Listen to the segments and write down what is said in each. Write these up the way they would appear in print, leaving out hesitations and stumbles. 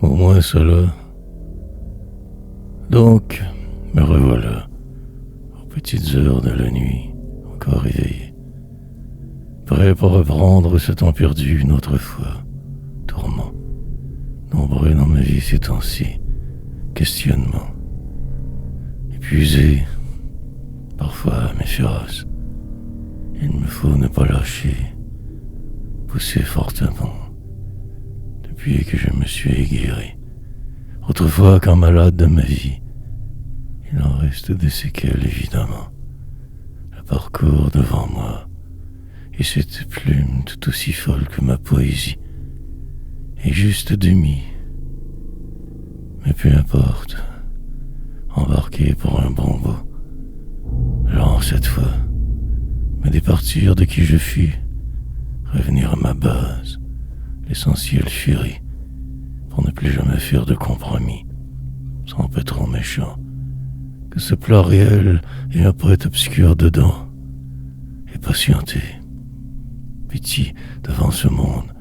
Au moins cela. Donc, me revoilà, aux petites heures de la nuit, encore éveillé, prêt pour reprendre ce temps perdu une autre fois. Tourment, nombreux dans ma vie ces temps-ci, questionnements, épuisé, parfois mais féroce. Il me faut ne pas lâcher, pousser fortement, depuis que je me suis guéri. Autrefois, quand malade de ma vie, il en reste des séquelles évidemment. Le parcours devant moi, et cette plume tout aussi folle que ma poésie, est juste demi. Mais peu importe, embarqué pour un bon bout. Genre cette fois, me départir de qui je fus, revenir à ma base, l'essentiel chéri, pour ne plus jamais faire de compromis, sans pas trop méchant, que ce plat réel et un poète obscur dedans, et patienter, pitié devant ce monde,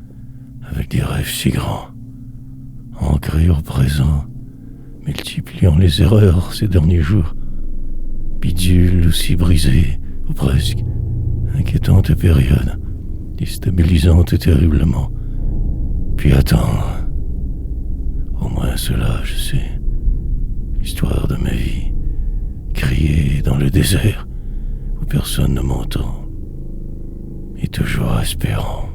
avec des rêves si grands, ancrés au présent, multipliant les erreurs ces derniers jours, bidule aussi brisée, ou presque, inquiétante période, déstabilisante terriblement, puis attendre. Au moins cela, je sais, l'histoire de ma vie, crier dans le désert, où personne ne m'entend, et toujours espérant.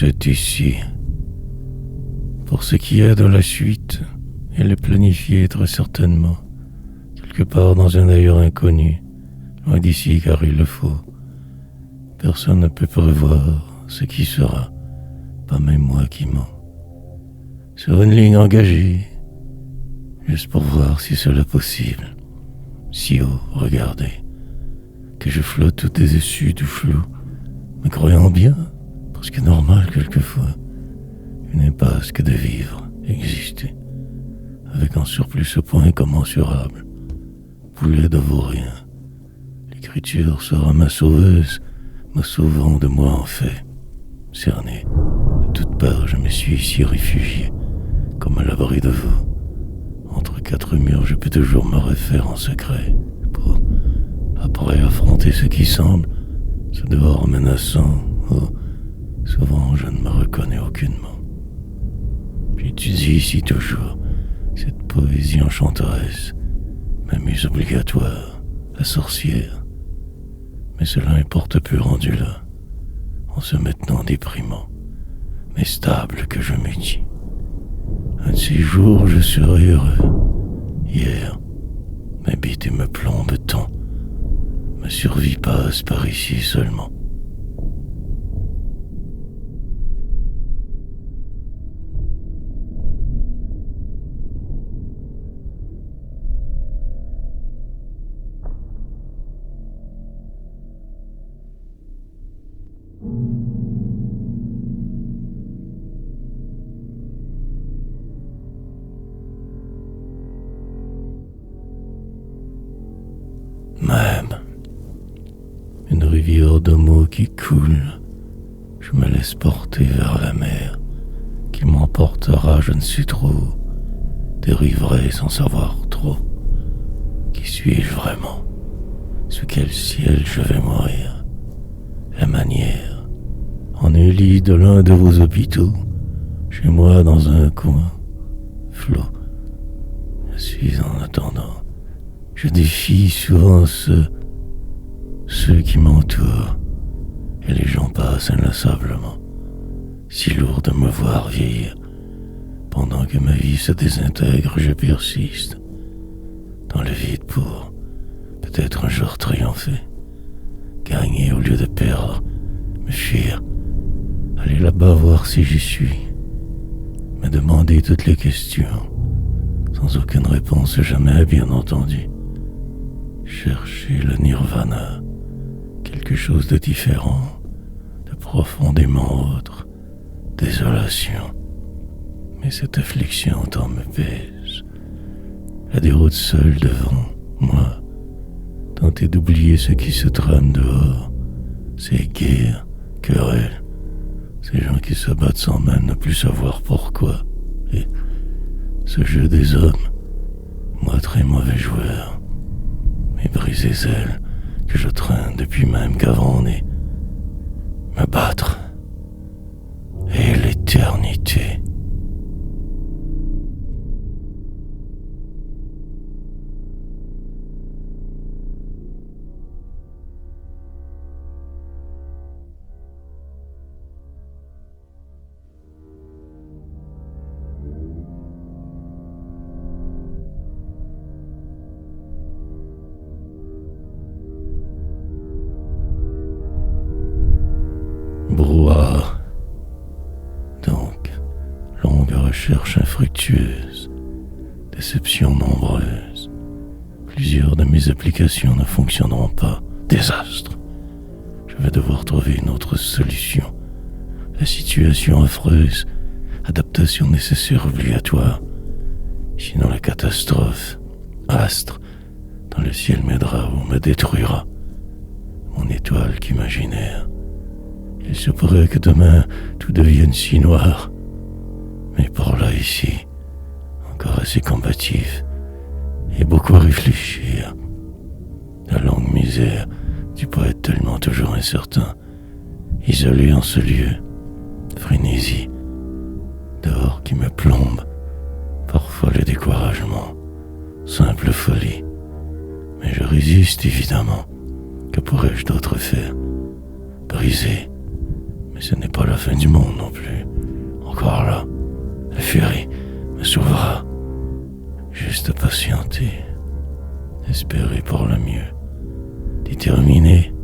C'est ici. Pour ce qui est de la suite, elle est planifiée très certainement, quelque part dans un ailleurs inconnu, loin d'ici car il le faut. Personne ne peut prévoir ce qui sera, pas même moi qui mens. Sur une ligne engagée, juste pour voir si cela est possible. Si haut, regardez, que je flotte tout au-dessus du flou, me croyant bien, parce que normal quelquefois, une impasse que de vivre, exister, avec un surplus au point incommensurable, poulet de vaurien. L'écriture sera ma sauveuse, me sauvant de moi en fait. Cerné, de toutes parts je me suis ici réfugié, comme à l'abri de vous. Entre quatre murs je peux toujours me refaire en secret, pour, après affronter ce qui semble, ce dehors menaçant, souvent je ne me reconnais aucunement. J'étudie ici toujours cette poésie enchanteresse, ma muse obligatoire, la sorcière. Mais cela importe peu rendu là, en ce maintenant déprimant, mais stable que je me dis. Un de ces jours je serai heureux. Hier, m'habite et me plombe tant. Ma survie passe par ici seulement. Même une rivière de mots qui coule, je me laisse porter vers la mer, qui m'emportera je ne sais trop, dériverai sans savoir trop. Qui suis-je vraiment? Sous quel ciel je vais mourir? La manière, en un lit de l'un de vos hôpitaux, chez moi dans un coin, flot. Je suis en attendant. Je défie souvent ceux qui m'entourent, et les gens passent inlassablement, si lourd de me voir vieillir. Pendant que ma vie se désintègre, je persiste dans le vide pour peut-être un jour triompher, gagner au lieu de perdre, me fuir, aller là-bas voir si j'y suis, me demander toutes les questions, sans aucune réponse jamais bien entendu. chercher le nirvana, quelque chose de différent, de profondément autre, désolation. Mais cette affliction tant me pèse. La déroute seule devant moi, tenter d'oublier ce qui se trame dehors, ces guerres, querelles, ces gens qui se battent sans même ne plus savoir pourquoi, et ce jeu des hommes, moi très mauvais joueur, mes brisées ailes que je traîne depuis même qu'avant on est, me battre, et l'éternité. Brouhaha. Donc, longue recherche infructueuse, déceptions nombreuses. Plusieurs de mes applications ne fonctionneront pas. Désastre. Je vais devoir trouver une autre solution. La situation affreuse, adaptation nécessaire obligatoire. Sinon la catastrophe, astre, dans le ciel m'aidera ou me détruira. Mon étoile qu'imaginaire. Il se pourrait que demain tout devienne si noir. Mais pour là ici, encore assez combatif et beaucoup à réfléchir. La longue misère du poète tellement toujours incertain, isolé en ce lieu, frénésie, dehors qui me plombe, parfois le découragement, simple folie. Mais je résiste évidemment. Que pourrais-je d'autre faire? Briser. Mais ce n'est pas la fin du monde non plus. Encore là, la furie me sauvera. Juste patienter, espérer pour le mieux, déterminer,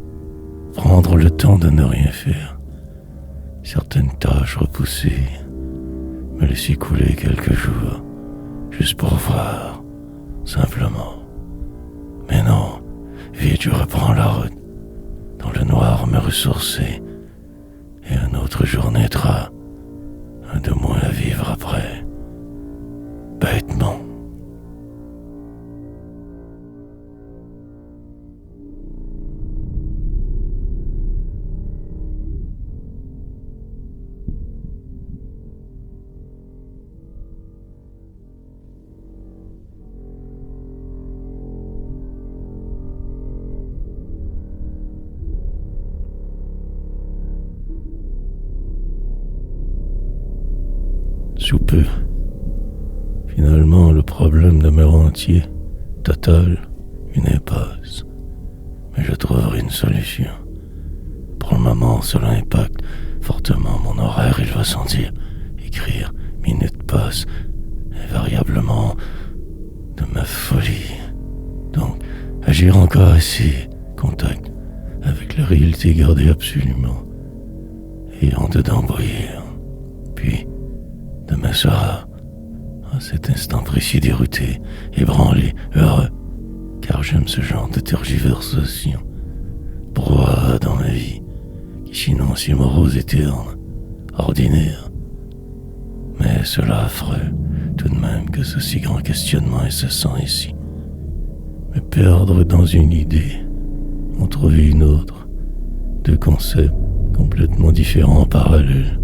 prendre le temps de ne rien faire. Certaines tâches repoussées, me laisser couler quelques jours, juste pour voir, simplement. Mais non, vite je reprends la route, dans le noir me ressourcer, et un autre jour naîtra, un de moins à vivre après, bêtement. Sous peu, finalement, le problème demeure entier, total, une impasse. Mais je trouverai une solution. Pour le moment, cela impacte fortement mon horaire et je dois sentir écrire, minute passe, invariablement de ma folie. Donc, agir encore assez, contact avec la réalité gardée absolument, et en dedans bouillir. Puis, demain sera, à cet instant précis dérouté, ébranlé, heureux, car j'aime ce genre de tergiversation, brouhaha dans ma vie, qui sinon si morose et terne, ordinaire. Mais cela affreux, tout de même que ce si grand questionnement incessant ici. Me perdre dans une idée, en trouver une autre, deux concepts complètement différents en parallèle,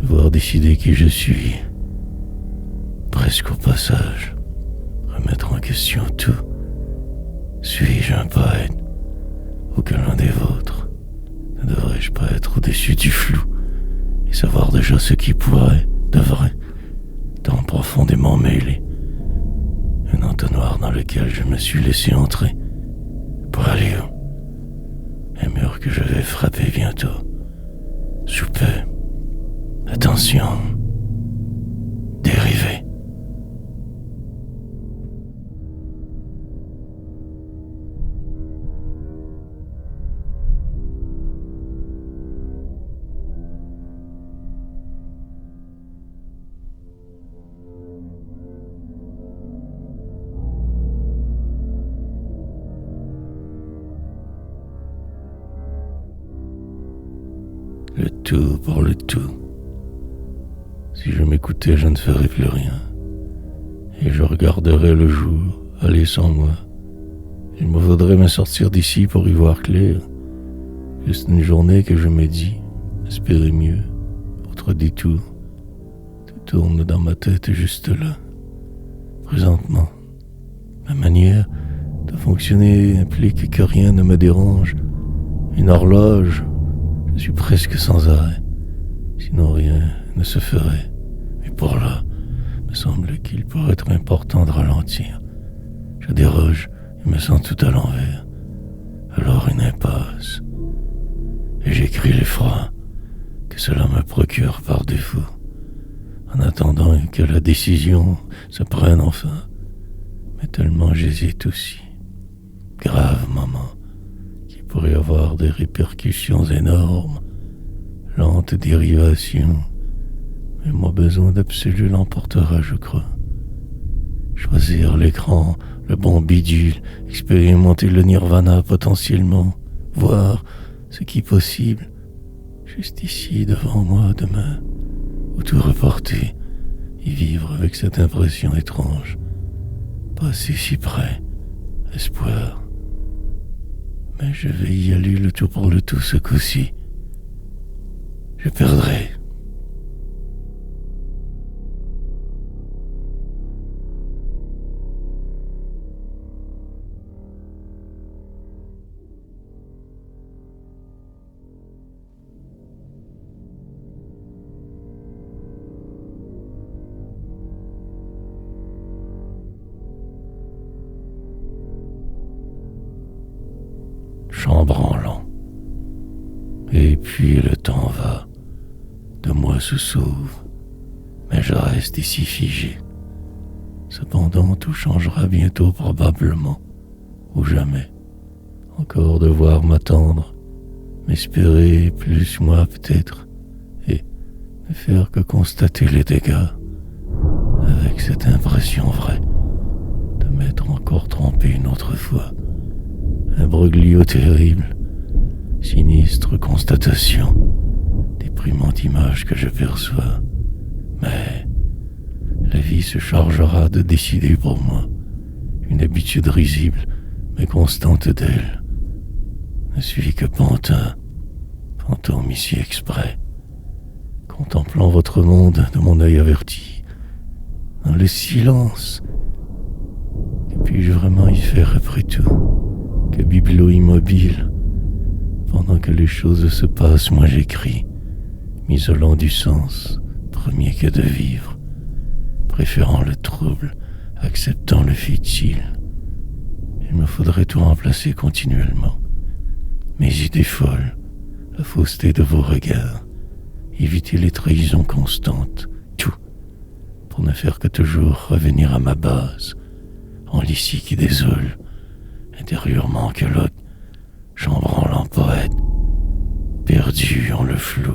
devoir décider qui je suis, presque au passage, remettre en question tout. Suis-je un poète ou que l'un des vôtres? Ne devrais-je pas être au-dessus du flou et savoir déjà ce qui pourrait, devrait, tant profondément mêlé? Un entonnoir dans lequel je me suis laissé entrer. Pour aller où? Un mur que je vais frapper bientôt. Sous peu. Attention. Dérivé. le tout pour le tout. Si je m'écoutais, je ne ferais plus rien. Et je regarderais le jour aller sans moi. Il me faudrait me sortir d'ici pour y voir clair. Juste une journée que je me dis, espérer mieux, autre détour. Tout tourne dans ma tête juste là, présentement. Ma manière de fonctionner implique que rien ne me dérange. Une horloge, je suis presque sans arrêt. Sinon rien ne se ferait. Mais pour là, me semble qu'il pourrait être important de ralentir. Je déroge et me sens tout à l'envers. Alors une impasse. Et j'écris l'effroi que cela me procure par défaut, en attendant que la décision se prenne enfin. Mais tellement j'hésite aussi. Grave moment qui pourrait avoir des répercussions énormes. Lente dérivation. Mais mon besoin d'absolu l'emportera, je crois. Choisir l'écran, le bon bidule, expérimenter le nirvana potentiellement, voir ce qui est possible, juste ici devant moi demain, ou tout reporter et vivre avec cette impression étrange. Passer si près, espoir. Mais je vais y aller le tout pour le tout ce coup-ci. Je perdrai. Chambranlant. Et puis le temps va, de moi se sauve, mais je reste ici figé. Cependant tout changera bientôt probablement, ou jamais. Encore devoir m'attendre, m'espérer plus moi peut-être, et ne faire que constater les dégâts, avec cette impression vraie de m'être encore trompé une autre fois. Imbroglio terrible, sinistre constatation, déprimante image que je perçois. Mais la vie se chargera de décider pour moi. Une habitude risible, mais constante d'elle. Ne suis que pantin, fantôme ici exprès, contemplant votre monde de mon œil averti, dans le silence. Que puis-je vraiment y faire après tout? Que bibelot immobile. Pendant que les choses se passent, moi j'écris, m'isolant du sens, premier que de vivre, préférant le trouble, acceptant le futile. Il me faudrait tout remplacer continuellement. Mes idées folles, la fausseté de vos regards, éviter les trahisons constantes, tout, pour ne faire que toujours revenir à ma base, en l'ici qui désole, intérieurement que l'autre, chambranlant poète, perdu en le flou.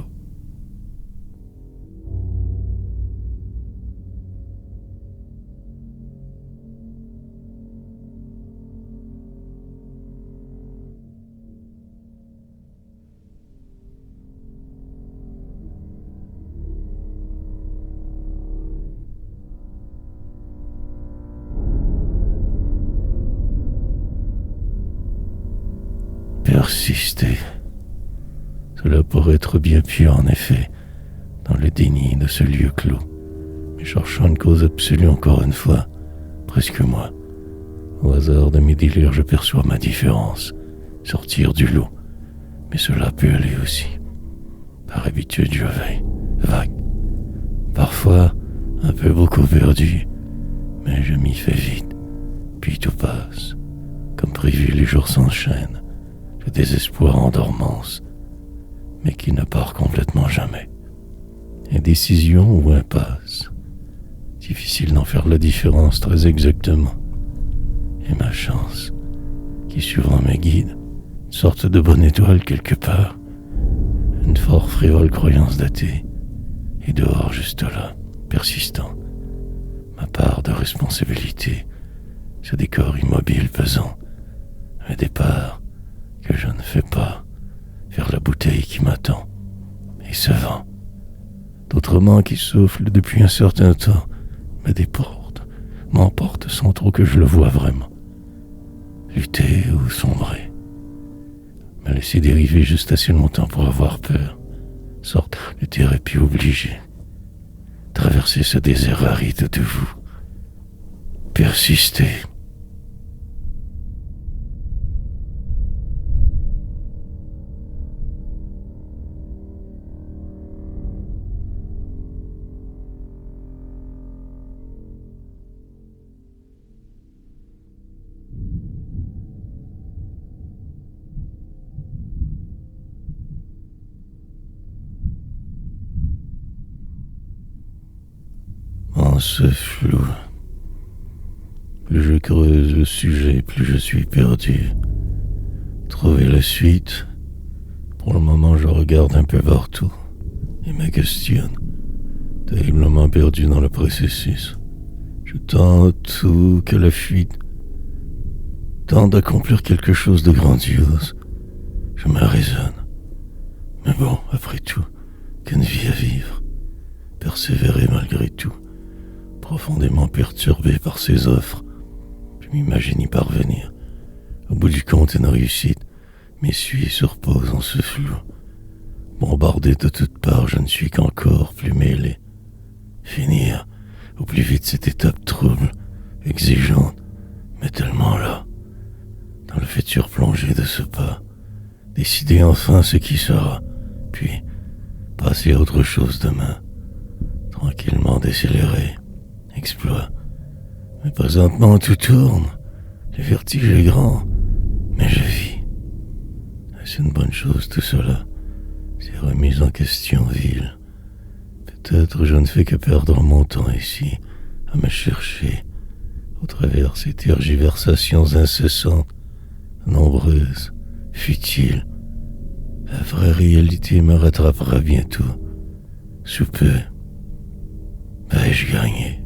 Persister. Cela pourrait être bien pire en effet, dans le déni de ce lieu clos. Mais cherchant une cause absolue encore une fois, presque moi. Au hasard de mes délires, je perçois ma différence, sortir du lot. Mais cela peut aller aussi. Par habitude, je veille, vague. Parfois, un peu beaucoup perdu, mais je m'y fais vite. Puis tout passe. Comme prévu, les jours s'enchaînent. Le désespoir en dormance, mais qui ne part complètement jamais. Indécision ou impasse. Difficile d'en faire la différence très exactement. Et ma chance, qui souvent me guide, une sorte de bonne étoile quelque part, une fort frivole croyance datée, et dehors juste là, persistant, ma part de responsabilité, ce décor immobile pesant, un départ que je ne fais pas vers la bouteille qui m'attend, et ce vent. D'autres mains qui soufflent depuis un certain temps me déportent, m'emportent sans trop que je le voie vraiment. Lutter ou sombrer, me laisser dériver juste assez longtemps pour avoir peur, sorte de thérapie obligée. Traverser ce désert aride de vous, persister. En ce flou, plus je creuse le sujet, plus je suis perdu. Trouver la suite, pour le moment je regarde un peu partout et me questionne, terriblement perdu dans le processus. Je tente tout que la fuite, tente d'accomplir quelque chose de grandiose. Je me raisonne. Mais bon, après tout, qu'une vie à vivre. Persévérer malgré tout. Profondément perturbé par ces offres, je m'imagine y parvenir. Au bout du compte, une réussite m'essuie et se repose en ce flou. Bombardé de toutes parts, je ne suis qu'encore plus mêlé. Finir au plus vite cette étape trouble, exigeante, mais tellement là. Dans le futur plongé de ce pas, décider enfin ce qui sera, puis passer à autre chose demain, tranquillement décélérer. Exploit. Mais présentement tout tourne. Le vertige est grand, mais je vis. C'est une bonne chose tout cela. Ces remises en question viles. Peut-être je ne fais que perdre mon temps ici, à me chercher, au travers ces tergiversations incessantes, nombreuses, futiles. La vraie réalité me rattrapera bientôt. Sous peu, vais-je gagner?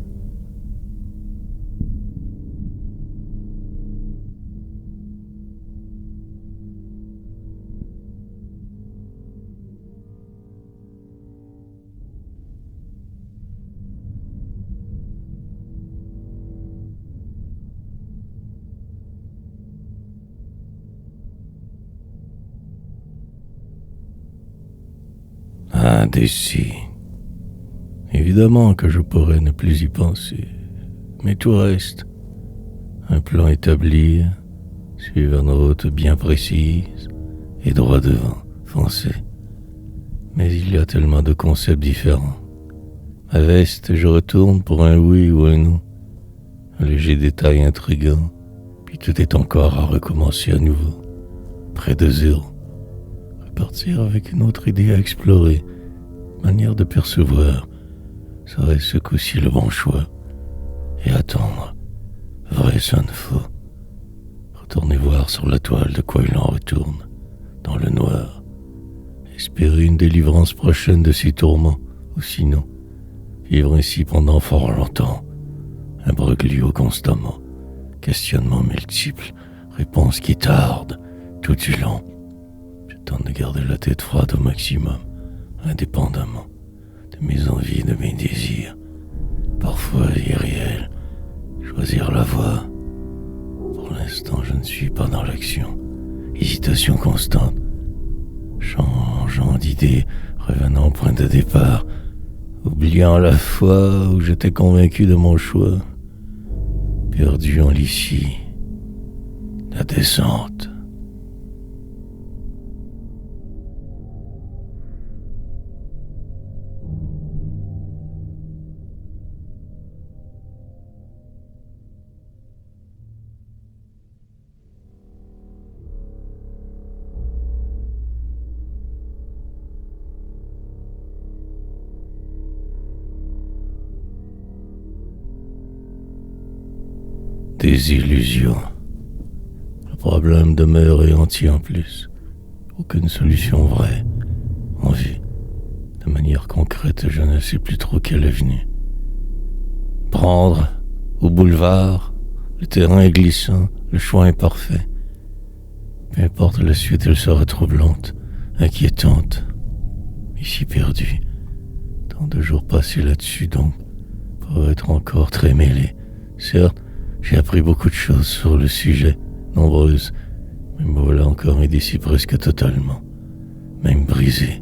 Indécis. Évidemment que je pourrais ne plus y penser, mais tout reste. Un plan établi, suivre une route bien précise, et droit devant, foncer. Mais il y a tellement de concepts différents. Ma veste, je retourne pour un oui ou un non. Un léger détail intriguant, puis tout est encore à recommencer à nouveau, près de zéro. Repartir avec une autre idée à explorer, manière de percevoir, serait ce coup-ci le bon choix. Et attendre, vrai sonne faux. Retourner voir sur la toile de quoi il en retourne, dans le noir. Espérer une délivrance prochaine de ses tourments, ou sinon, vivre ainsi pendant fort longtemps. Imbroglio constamment, questionnements multiples, réponses qui tardent, tout du long. Je tente de garder la tête froide au maximum, indépendamment de mes envies, de mes désirs, parfois irréels. Choisir la voie. Pour l'instant, je ne suis pas dans l'action. Hésitation constante. Changeant d'idée, revenant au point de départ, oubliant la fois où j'étais convaincu de mon choix. Perdu en l'issue. La descente. Des illusions. Le problème demeure et entier en plus. Aucune solution vraie, en vue. De manière concrète, je ne sais plus trop quelle est venue. Prendre, au boulevard, le terrain est glissant, le choix est parfait. Peu importe la suite, elle sera troublante, inquiétante. ici perdu. Tant de jours passés là-dessus donc, pour être encore très mêlé. Certes, j'ai appris beaucoup de choses sur le sujet, nombreuses, mais me voilà encore indécis presque totalement, même brisé.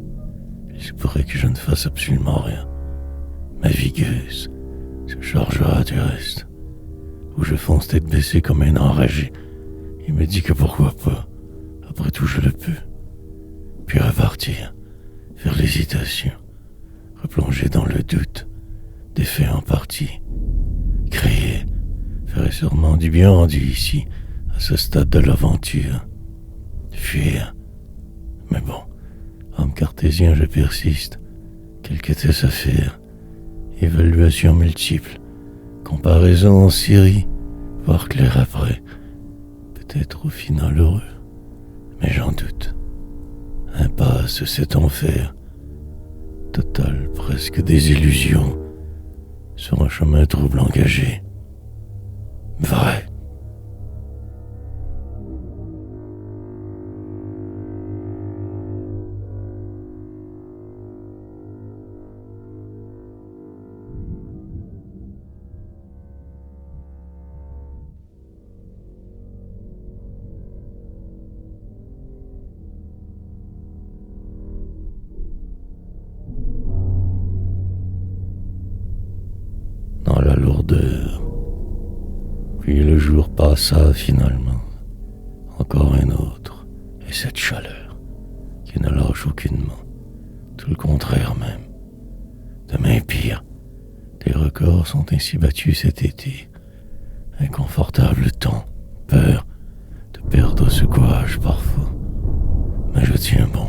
Il se pourrait que je ne fasse absolument rien. Ma vigueuse se chargera du reste, où je fonce tête baissée comme un enragé. Il me dit que pourquoi pas, après tout je le peux. Puis repartir, faire l'hésitation, replonger dans le doute, défait en partie. Crier ferait sûrement du bien rendu ici, à ce stade de l'aventure. Fuir. Mais bon, homme cartésien, je persiste. Quelque était à faire. Évaluation multiple. Comparaison en série. Voir clair après. Peut-être au final heureux. Mais j'en doute. Impasse cet enfer. Total, presque désillusion. Sur un chemin trouble engagé. Vrai. Dans la lourdeur. Puis le jour passa finalement. Encore un autre. Et cette chaleur, qui ne lâche aucunement. Tout le contraire même. Demain pire. Des records sont ainsi battus cet été. Inconfortable temps, peur de perdre ce courage parfois. Mais je tiens bon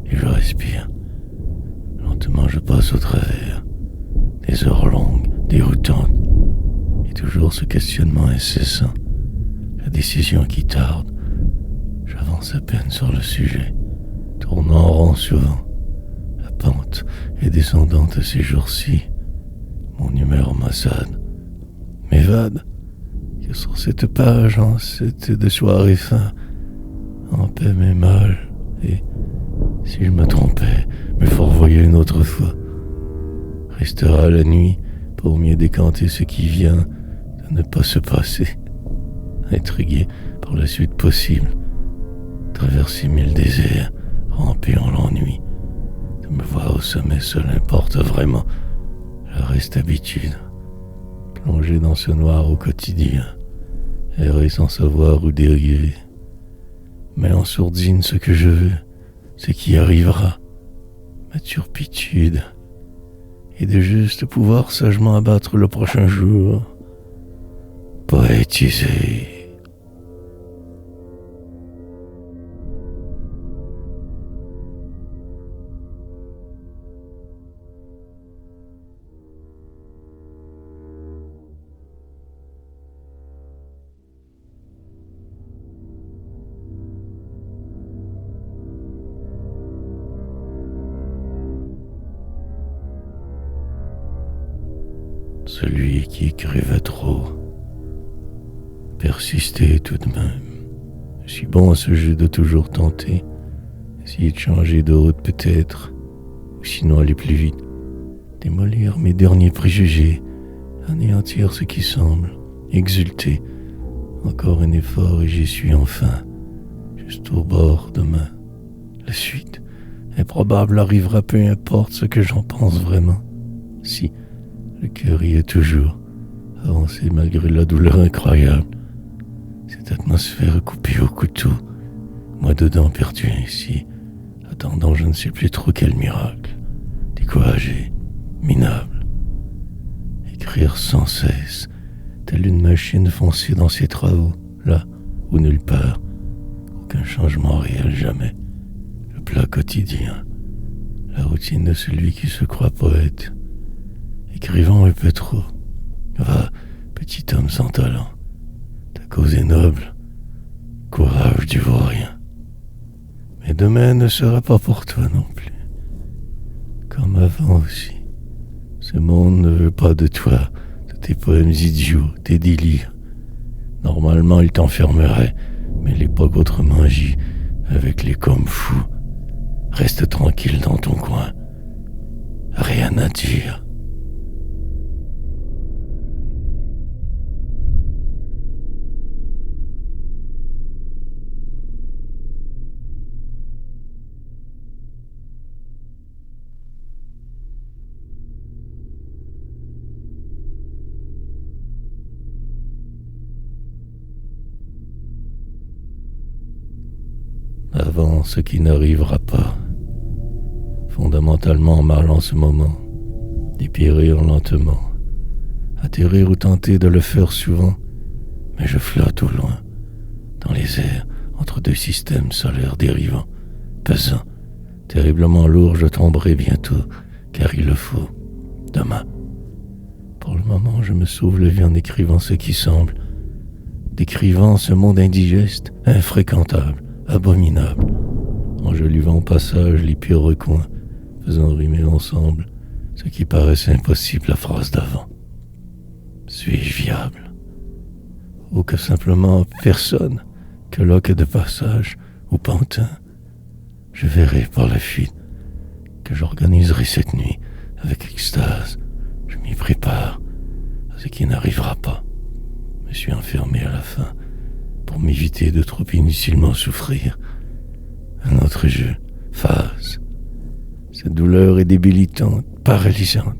et je respire. Lentement je passe au travers. Des heures longues, déroutantes. Et toujours ce questionnement incessant. La décision qui tarde. J'avance à peine sur le sujet, tournant en rond souvent. La pente est descendante ces jours-ci. Mon humeur m'assade, m'évade, que sur cette page, en cette de soirée fin, en paix mes mal, et, si je me trompais, me fourvoyais une autre fois. Restera la nuit pour mieux décanter ce qui vient de ne pas se passer. Intrigué par la suite possible, traverser mille déserts, ramper en l'ennui. De me voir au sommet seul importe vraiment. Le reste habitude. Plonger dans ce noir au quotidien, errer sans savoir où dériver. Mais en sourdine ce que je veux, ce qui arrivera. Ma turpitude. Et de juste pouvoir sagement abattre le prochain jour. Poétiser. Celui qui écrivait trop persistait tout de même. Je suis bon à ce jeu de toujours tenter, essayer de changer de route peut-être, ou sinon aller plus vite, démolir mes derniers préjugés, anéantir ce qui semble, exulter. Encore un effort et j'y suis enfin, juste au bord demain. La suite, improbable, arrivera peu importe ce que j'en pense vraiment. Si le cœur y est toujours, avancé malgré la douleur incroyable. Cette atmosphère coupée au couteau, moi dedans perdu ainsi, attendant je ne sais plus trop quel miracle, découragé, minable. Écrire sans cesse, telle une machine foncée dans ses travaux, là où nulle part, aucun changement réel jamais. Le plat quotidien, la routine de celui qui se croit poète. Écrivant un peu trop. Va, petit homme sans talent. Ta cause est noble. Courage du vaurien. Mais demain ne sera pas pour toi non plus. Comme avant aussi. Ce monde ne veut pas de toi, de tes poèmes idiots, tes délires. Normalement, il t'enfermerait, mais l'époque autrement agit avec les comme fous. Reste tranquille dans ton coin. rien à dire. Avant ce qui n'arrivera pas. Fondamentalement mal en ce moment. Dépérir lentement. Atterrir ou tenter de le faire souvent. Mais je flotte au loin. Dans les airs, entre deux systèmes solaires dérivants. Pesant. Terriblement lourd, je tomberai bientôt. Car il le faut. Demain. Pour le moment, je me sauve la vie en écrivant ce qui semble. Décrivant ce monde indigeste, infréquentable, abominable. Enjolivant au passage les pires recoins, faisant rimer ensemble ce qui paraissait impossible la phrase d'avant. Suis-je viable? Ou que simplement personne, que loque de passage ou pantin? Je verrai par la fuite que j'organiserai cette nuit avec extase. Je m'y prépare à ce qui n'arrivera pas. Je me suis enfermé à la fin pour m'éviter de trop inutilement souffrir. Un autre jeu, phase. Cette douleur est débilitante, paralysante,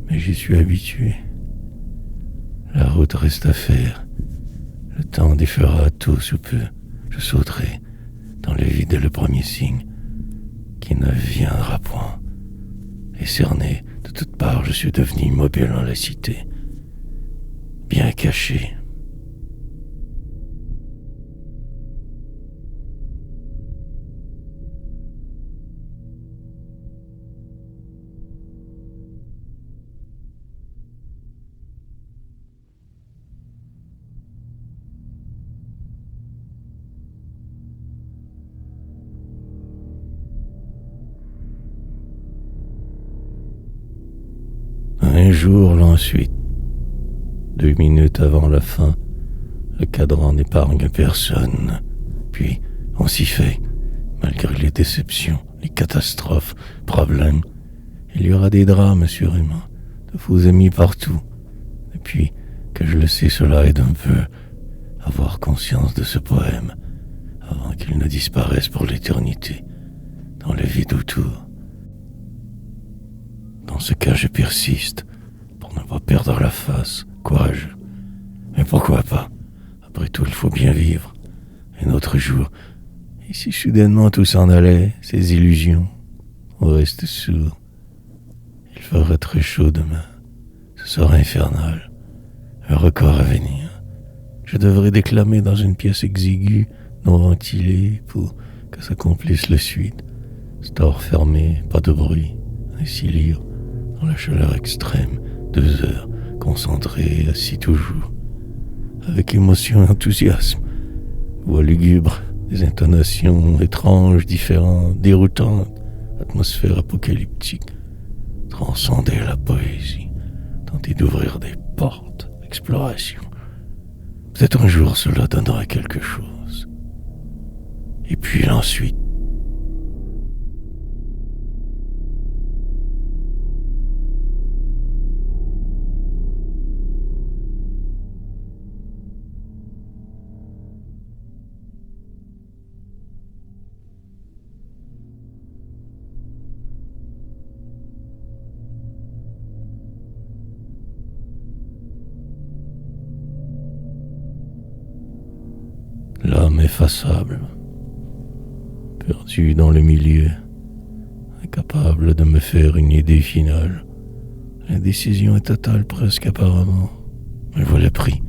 mais j'y suis habitué. La route reste à faire. Le temps défera tout sous peu. Je sauterai dans le vide le premier signe qui ne viendra point. Et cerné de toutes parts, je suis devenu immobile dans la cité, bien caché. Un jour l'ensuite, 2 minutes avant la fin, le cadran n'épargne personne. Puis, on s'y fait, malgré les déceptions, les catastrophes, problèmes. Il y aura des drames, assurément, de faux amis partout. Et puis, que je le sais, cela aide un peu à avoir conscience de ce poème, avant qu'il ne disparaisse pour l'éternité, dans le vide autour. Dans ce cas, je persiste, pour ne pas perdre la face, courageux. Mais pourquoi pas? Après tout, il faut bien vivre. Un autre jour, et si soudainement tout s'en allait, ces illusions, on reste sourd. Il fera très chaud demain. Ce sera infernal. Un record à venir. Je devrais déclamer dans une pièce exiguë, non ventilée, pour que s'accomplisse le suite. Store fermé, pas de bruit. Ainsi lire, dans la chaleur extrême, 2 heures, concentré, assis toujours. Avec émotion et enthousiasme. Voix lugubre, des intonations étranges, différentes, déroutantes, atmosphère apocalyptique. Transcender la poésie, tenter d'ouvrir des portes, exploration. Peut-être un jour cela donnera quelque chose. Et puis l'ensuite. L'homme effaçable, perdu dans le milieu, incapable de me faire une idée finale. L'indécision est totale presque apparemment. Me voilà pris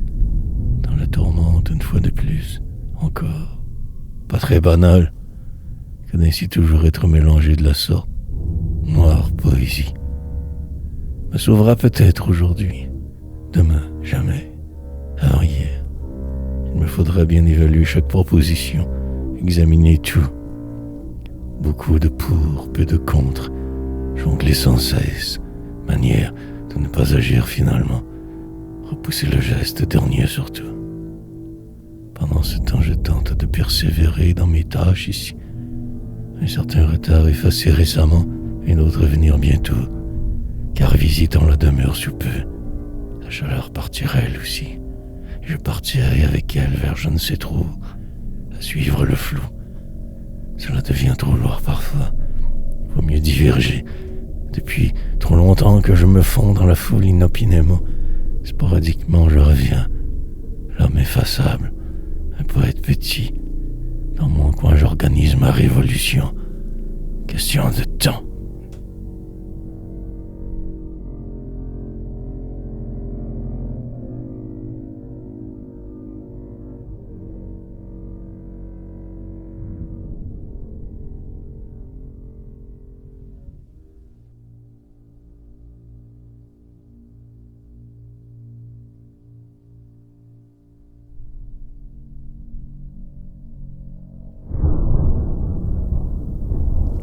dans la tourmente une fois de plus, encore. Pas très banal que d'ainsi toujours être mélangé de la sorte. Noire poésie me sauvera peut-être aujourd'hui, demain jamais, alors hier. Il me faudra bien évaluer chaque proposition, examiner tout. Beaucoup de pour, peu de contre, jongler sans cesse, manière de ne pas agir finalement, repousser le geste dernier surtout. Pendant ce temps, je tente de persévérer dans mes tâches ici. Un certain retard effacé récemment, et un autre à venir bientôt. car visitant la demeure sous peu, la chaleur partirait elle aussi. Je partirai avec elle vers je ne sais trop, à suivre le flou. Cela devient trop lourd parfois. Vaut mieux diverger. Depuis trop longtemps que je me fonds dans la foule inopinément. Sporadiquement je reviens. L'homme effaçable, un poète petit. Dans mon coin j'organise ma révolution. Question de temps.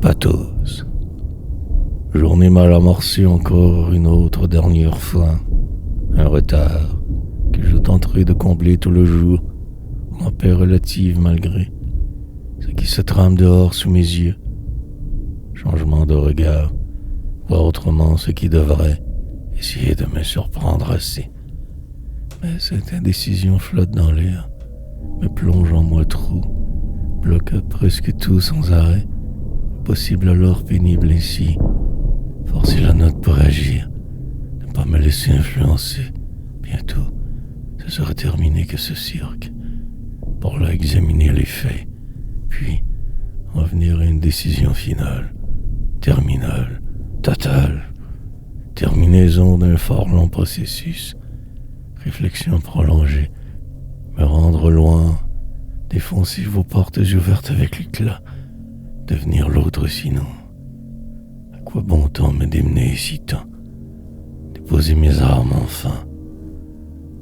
Pathos. Journée mal amorcée encore une autre dernière fois. Un retard que je tenterai de combler tout le jour, en paix relative malgré ce qui se trame dehors sous mes yeux. Changement de regard, voir autrement ce qui devrait essayer de me surprendre assez. Mais cette indécision flotte dans l'air, me plonge en moi trop, bloque presque tout sans arrêt. Possible alors pénible ici, forcer la note pour agir, ne pas me laisser influencer. Bientôt, ce sera terminé que ce cirque. Pour là examiner les faits, puis en venir à une décision finale, terminale, totale, terminaison d'un fort long processus, réflexion prolongée, me rendre loin, défoncer vos portes ouvertes avec l'éclat. Devenir l'autre sinon. À quoi bon temps me démener si tant? Déposer mes armes enfin.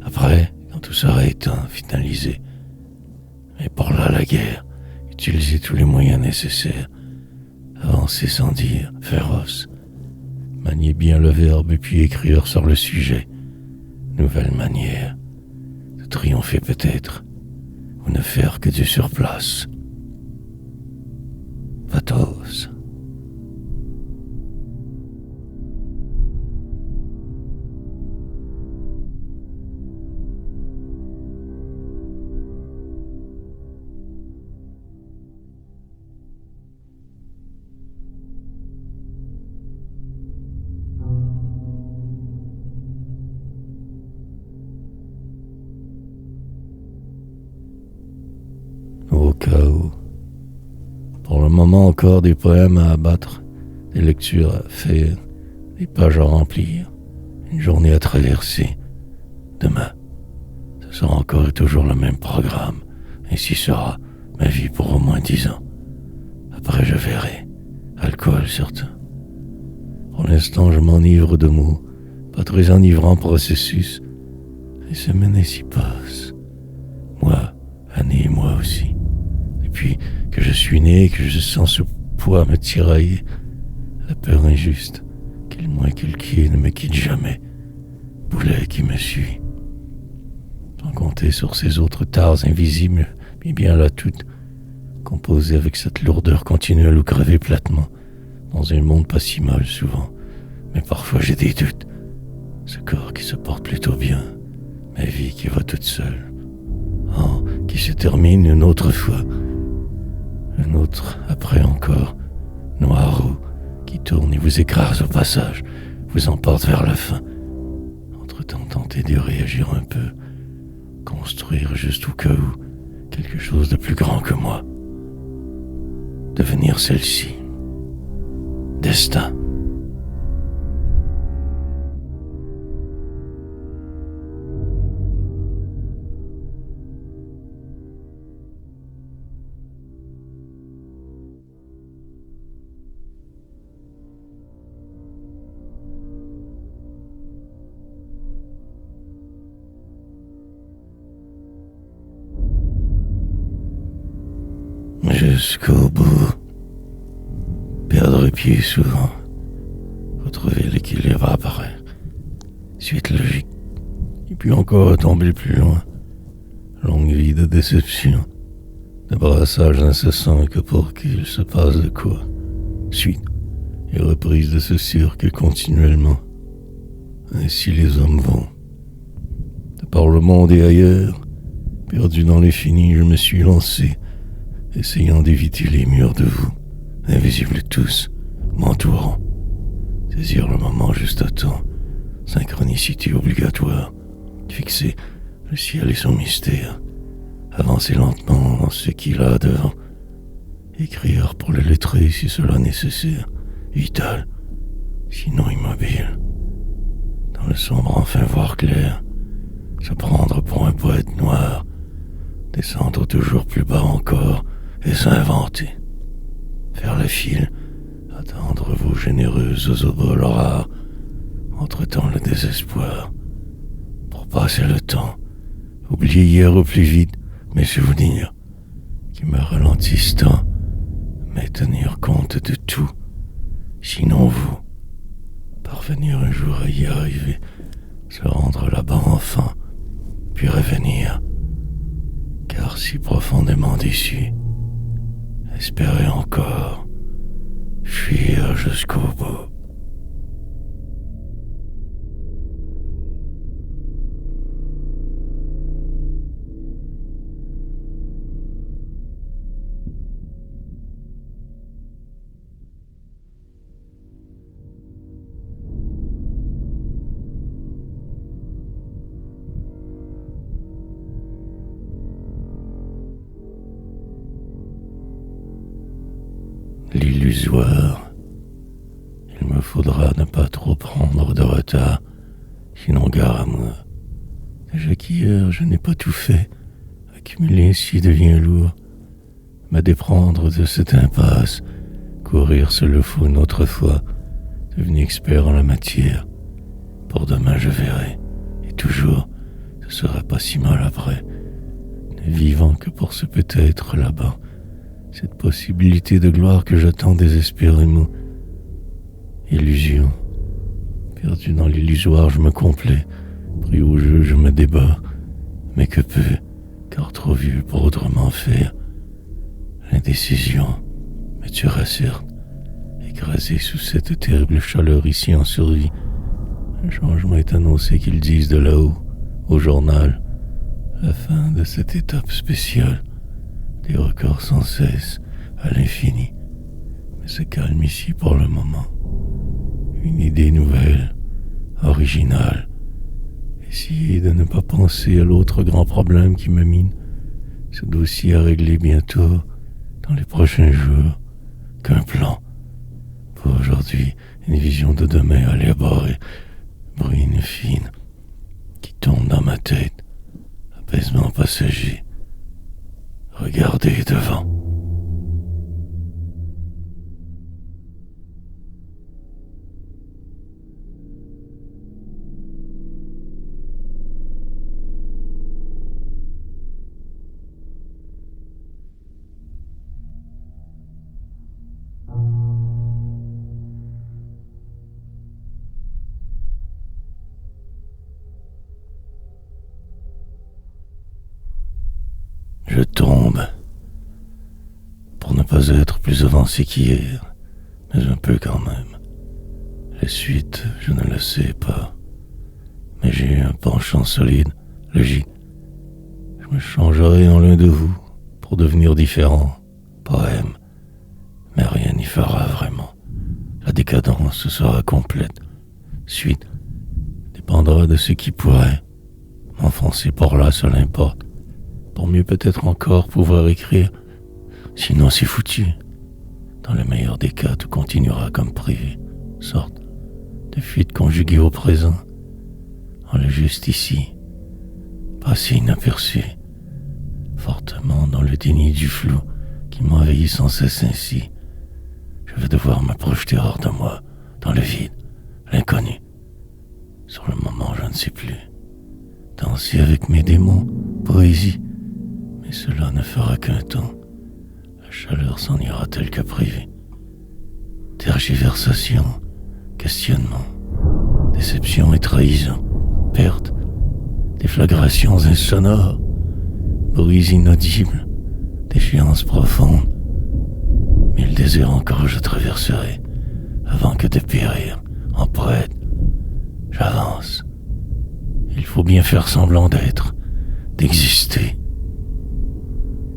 Après, quand tout sera éteint, finalisé. Mais pour là la guerre, utiliser tous les moyens nécessaires. Avancer sans dire, féroce. Manier bien le verbe et puis écrire sur le sujet. Nouvelle manière de triompher peut-être, ou ne faire que du surplace. Pathos. Au cas où. Pour le moment encore des poèmes à abattre, des lectures à faire, des pages à remplir, une journée à traverser. Demain, ce sera encore et toujours le même programme. Ainsi sera ma vie pour au moins 10 ans. Après je verrai. Alcool certain. Pour l'instant je m'enivre de mots, pas très enivrant processus. Les semaines s'y passent. Moi, année et moi aussi. Depuis que je suis né, que je sens ce poids me tirailler, la peur injuste, qu'il moins qu'il qui est ne me quitte jamais, boulet qui me suit. Sans compter sur ces autres tares invisibles, mais bien là toutes, composées avec cette lourdeur continuelle ou crevée platement, dans un monde pas si mal souvent, mais parfois j'ai des doutes. Ce corps qui se porte plutôt bien, ma vie qui va toute seule, qui se termine une autre fois. Un autre après encore, noir qui tourne et vous écrase au passage, vous emporte vers la fin. Entre-temps, tentez de réagir un peu, construire juste au cas où quelque chose de plus grand que moi. Devenir celle-ci. Destin. Jusqu'au bout. Perdre pied souvent. Retrouver l'équilibre apparaît. Suite logique. Et puis encore tomber plus loin. Longue vie de déception. De brassage incessant que pour qu'il se passe de quoi. Suite et reprise de ce cirque continuellement. Ainsi les hommes vont. De par le monde et ailleurs, perdu dans l'infini, je me suis lancé, essayant d'éviter les murs de vous, invisibles tous, m'entourant. Saisir le moment juste à temps, synchronicité obligatoire, fixer le ciel et son mystère, avancer lentement dans ce qu'il a devant, écrire pour le lettrer si cela est nécessaire, vital, sinon immobile. Dans le sombre enfin voir clair, se prendre pour un poète noir, descendre toujours plus bas encore et s'inventer. Faire le fil, attendre vos généreuses oboles rares, entre-temps le désespoir, pour passer le temps, oublier hier au plus vite mes souvenirs, qui me ralentissent tant, mais tenir compte de tout, sinon vous, parvenir un jour à y arriver, se rendre là-bas enfin, puis revenir, car si profondément déçu, espérer encore, fuir jusqu'au bout. L'illusoire. Il me faudra ne pas trop prendre de retard, sinon gare à moi. Déjà qu'hier je n'ai pas tout fait, accumuler ainsi devient lourd. Me déprendre de cette impasse, courir seul le faut une autre fois, devenu expert en la matière. Pour demain je verrai, et toujours, ce sera pas si mal après, ne vivant que pour ce peut-être là-bas. Cette possibilité de gloire que j'attends désespérément. Illusion. Perdu dans l'illusoire, je me complais. Pris au jeu, je me débats. Mais que peu, car trop vieux pour autrement faire. L'indécision me tuera certes. Écrasé sous cette terrible chaleur ici en survie. Un changement est annoncé qu'ils disent de là-haut, au journal. La fin de cette étape spéciale. Des records sans cesse, à l'infini. Mais se calme ici pour le moment. Une idée nouvelle, originale. Essayer de ne pas penser à l'autre grand problème qui me mine. Ce dossier à régler bientôt, dans les prochains jours. Qu'un plan. Pour aujourd'hui, une vision de demain à élaborer. Bruine fine, qui tombe dans ma tête. Apaisement passager. Regardez devant. Je tombe. Pour ne pas être plus avancé qu'hier, mais un peu quand même. La suite, je ne le sais pas. Mais j'ai un penchant solide, logique. Je me changerai en l'un de vous pour devenir différent. Poème. Mais rien n'y fera vraiment. La décadence sera complète. Suite dépendra de ce qui pourrait m'enfoncer par là, cela importe. Pour mieux peut-être encore pouvoir écrire. Sinon c'est foutu. Dans le meilleur des cas, tout continuera comme prévu. Sorte de fuite conjuguée au présent. En le juste ici. Passé inaperçu. Fortement dans le déni du flou qui m'envahit sans cesse ainsi. Je vais devoir me projeter hors de moi, dans le vide, l'inconnu. Sur le moment, je ne sais plus. Danser avec mes démons, poésie. Mais cela ne fera qu'un temps. La chaleur s'en ira telle que prévu. Tergiversation, questionnement, déception et trahison, perte, déflagrations insonores, bruits inaudibles, défiance profonde. Mille désirs encore je traverserai, avant que de périr en poète. J'avance. Il faut bien faire semblant d'être, d'exister.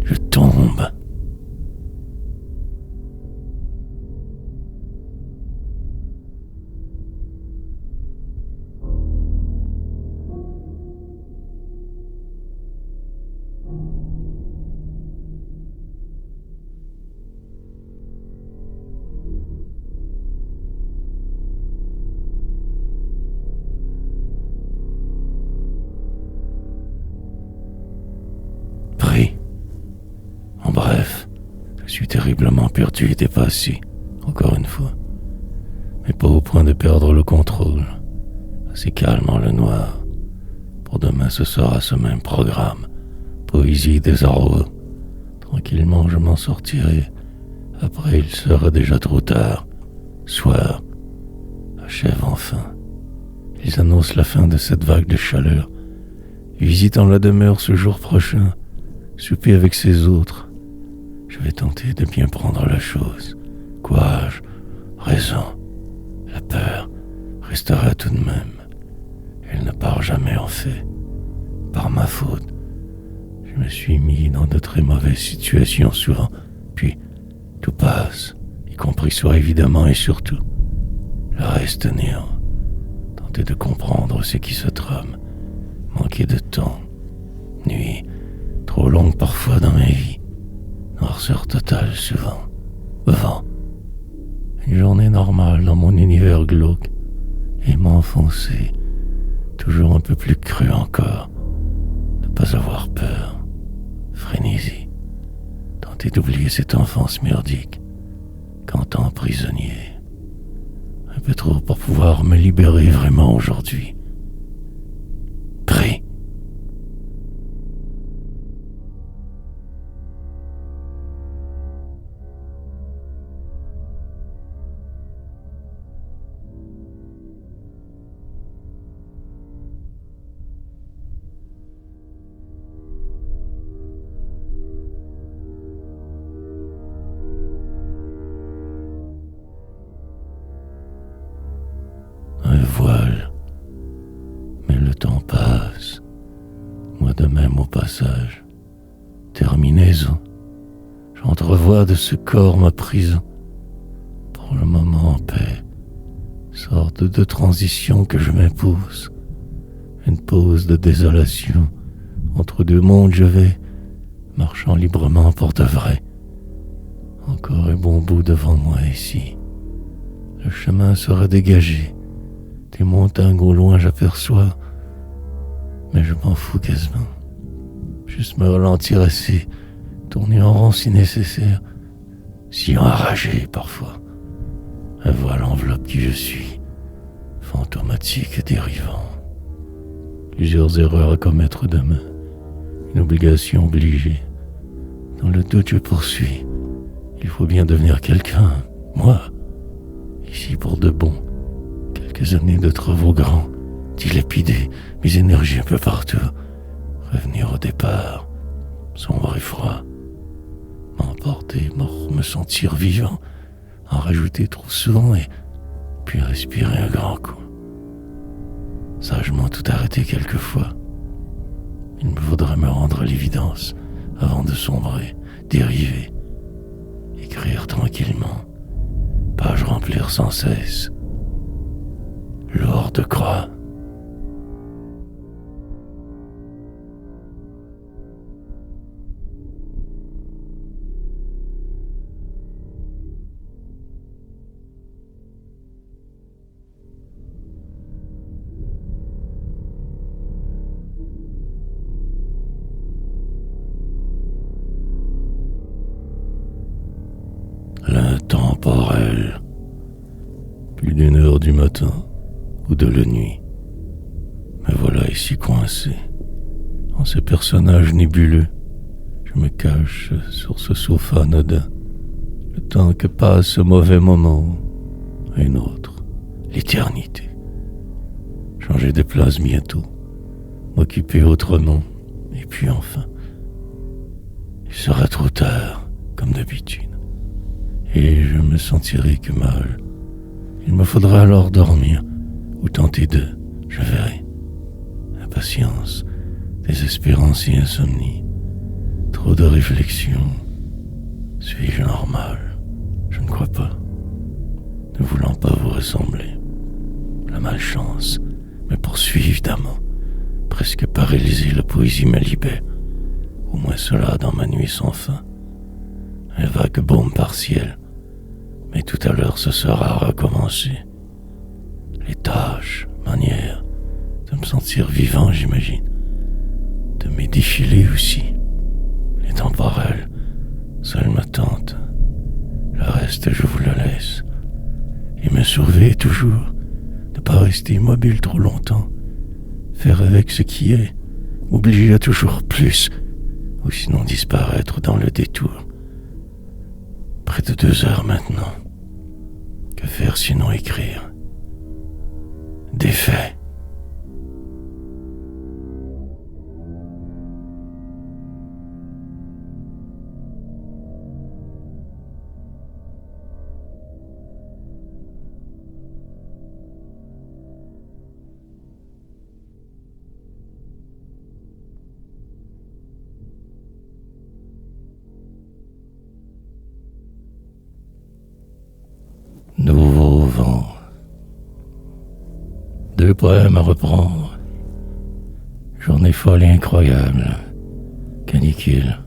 Je tombe. Pris. En bref, je suis terriblement perdu et dépassé, encore une fois. Mais pas au point de perdre le contrôle. Assez calme en le noir. Pour demain, ce sera ce même programme. Poésie des arrows. Tranquillement, je m'en sortirai. Après, il sera déjà trop tard. Soir. Achève enfin. Ils annoncent la fin de cette vague de chaleur. Visitant la demeure ce jour prochain, souper avec ces autres. Je vais tenter de bien prendre la chose. Courage, raison. La peur restera tout de même. Elle ne part jamais en fait. Par ma faute, je me suis mis dans de très mauvaises situations souvent. Puis, tout passe, y compris soi évidemment et surtout. Le reste néant. Tenter de comprendre ce qui se trame. Manquer de temps. Nuit, trop longue parfois dans ma vie. Noirceur totale souvent. Vent. Une journée normale dans mon univers glauque. Et m'enfoncer. Toujours un peu plus cru encore. Ne pas avoir peur. Frénésie. Tenter d'oublier cette enfance merdique. Qu'entend prisonnier. Un peu trop pour pouvoir me libérer vraiment aujourd'hui. Pris. Un voile. Mais le temps passe. Moi de même au passage. Terminaison. J'entrevois de ce corps ma prison. Pour le moment en paix. Sorte de transition que je m'impose. Une pause de désolation. Entre deux mondes je vais, marchant librement pour de vrai. Encore un bon bout devant moi ici. Le chemin sera dégagé. Des montagnes au loin j'aperçois. Mais je m'en fous quasiment. Juste me ralentir assez. Tourner en rond si nécessaire. Si enragé parfois. Un voile enveloppe qui je suis. Fantomatique et dérivant. Plusieurs erreurs à commettre demain. Une obligation obligée. Dans le doute je poursuis. Il faut bien devenir quelqu'un. Moi. Ici pour de bon. Quelques années de travaux grands. Dilapider mes énergies un peu partout. Revenir au départ. Sombre et froid. M'emporter, mort, me sentir vivant. En rajouter trop souvent et puis respirer un grand coup. Sagement tout arrêter quelquefois. Il me faudrait me rendre à l'évidence avant de sombrer, dériver, écrire tranquillement, page remplir sans cesse. Lourd de croix. L'intemporel. Plus d'1 heure du matin ou de la nuit. Me voilà ici coincé. En ce personnage nébuleux, je me cache sur ce sofa anodin. Le temps que passe ce mauvais moment. Un autre. L'éternité. Changer de place bientôt. M'occuper autrement. Et puis enfin. Il sera trop tard, comme d'habitude. Et je me sentirai que mal. Il me faudra alors dormir, ou tenter de, je verrai. Impatience, désespérance et insomnie. Trop de réflexion. Suis-je normal? Je ne crois pas. Ne voulant pas vous ressembler, la malchance me poursuit évidemment. Presque paralysé, la poésie me libère. Au moins cela dans ma nuit sans fin. Un vague baume partiel. Mais tout à l'heure ce sera recommencé. Les tâches, manières de me sentir vivant, j'imagine. De mes défilés aussi. Les temporelles, seuls m'attendent. Le reste, je vous le laisse. Et me surveiller toujours, ne pas rester immobile trop longtemps. Faire avec ce qui est, m'obliger à toujours plus, ou sinon disparaître dans le détour. Près de 2 heures maintenant. Que faire sinon écrire? Des faits. Nouveau vent. 2 poèmes à reprendre. Journée folle et incroyable. Canicule.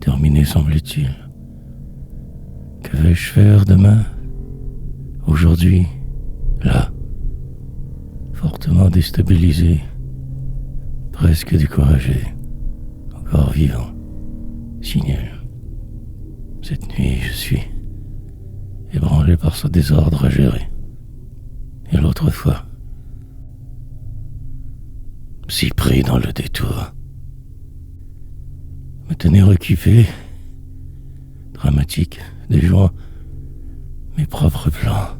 Terminé semble-t-il. Que vais-je faire demain? Aujourd'hui, là. Fortement déstabilisé. Presque découragé. Encore vivant. Signal. Cette nuit, je suis ébranlé par ce désordre à gérer. Et l'autre fois, si pris dans le détour, me tenir occupé, dramatique, déjouant mes propres plans.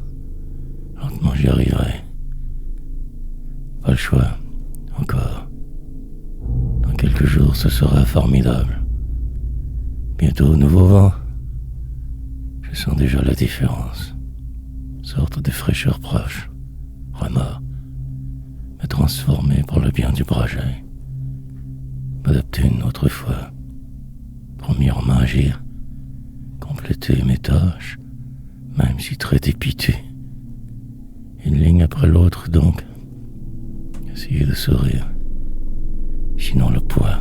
Lentement j'y arriverai. Pas le choix, encore. Dans quelques jours, ce sera formidable. Bientôt, nouveau vent. Je sens déjà la différence. Sorte de fraîcheur proche. Remords. Me transformer pour le bien du projet. M'adapter une autre fois. Premièrement agir. Compléter mes tâches. Même si très dépité. Une ligne après l'autre donc. Essayer de sourire. Sinon le poids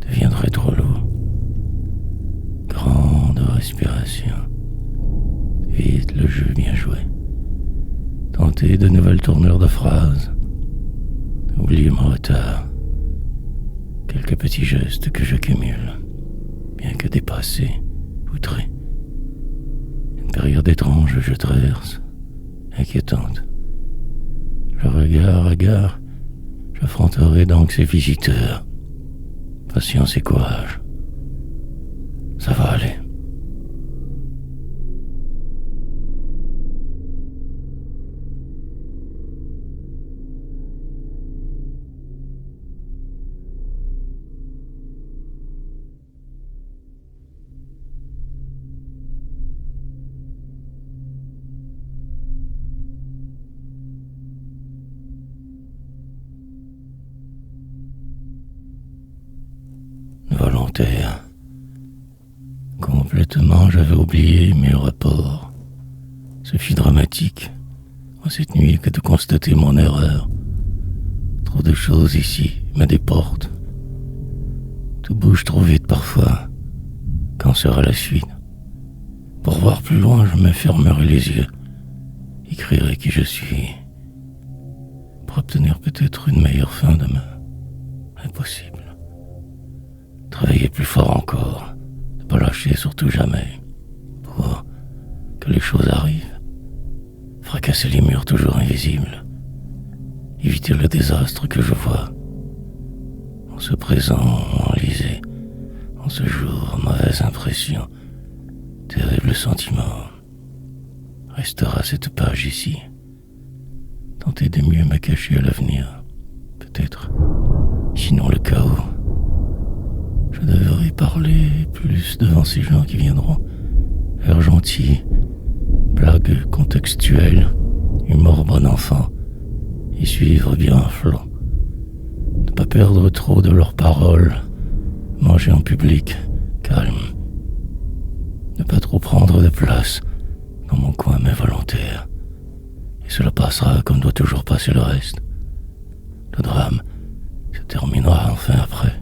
deviendrait trop lourd. Grande respiration. Vite le jeu bien joué. Tenter de nouvelles tournures de phrases. Oublier mon retard. Quelques petits gestes que je cumule. Bien que dépassé, outré. Une période étrange je traverse. Inquiétante. Le regard à gare, j'affronterai donc ces visiteurs. Patience et courage. Ça va aller. Volontaire. Complètement, j'avais oublié mes rapports. Ce fut dramatique, en cette nuit, que de constater mon erreur. Trop de choses ici me déportent. Tout bouge trop vite parfois. Quand sera la suite? Pour voir plus loin, je me fermerai les yeux. Écrirai qui je suis. Pour obtenir peut-être une meilleure fin demain. Impossible. Travailler plus fort encore. Ne pas lâcher surtout jamais. Pour que les choses arrivent. Fracasser les murs toujours invisibles. Éviter le désastre que je vois. En ce présent, enlisé. En ce jour, mauvaise impression. Terrible sentiment. Restera cette page ici. Tenter de mieux me cacher à l'avenir. Peut-être. Sinon le chaos. Je devrais parler plus devant ces gens qui viendront. Air gentil, blague contextuelle, humour bon enfant, y suivre bien à flot. Ne pas perdre trop de leurs paroles, manger en public, calme. Ne pas trop prendre de place dans mon coin mais volontaire. Et cela passera comme doit toujours passer le reste. Le drame se terminera enfin après.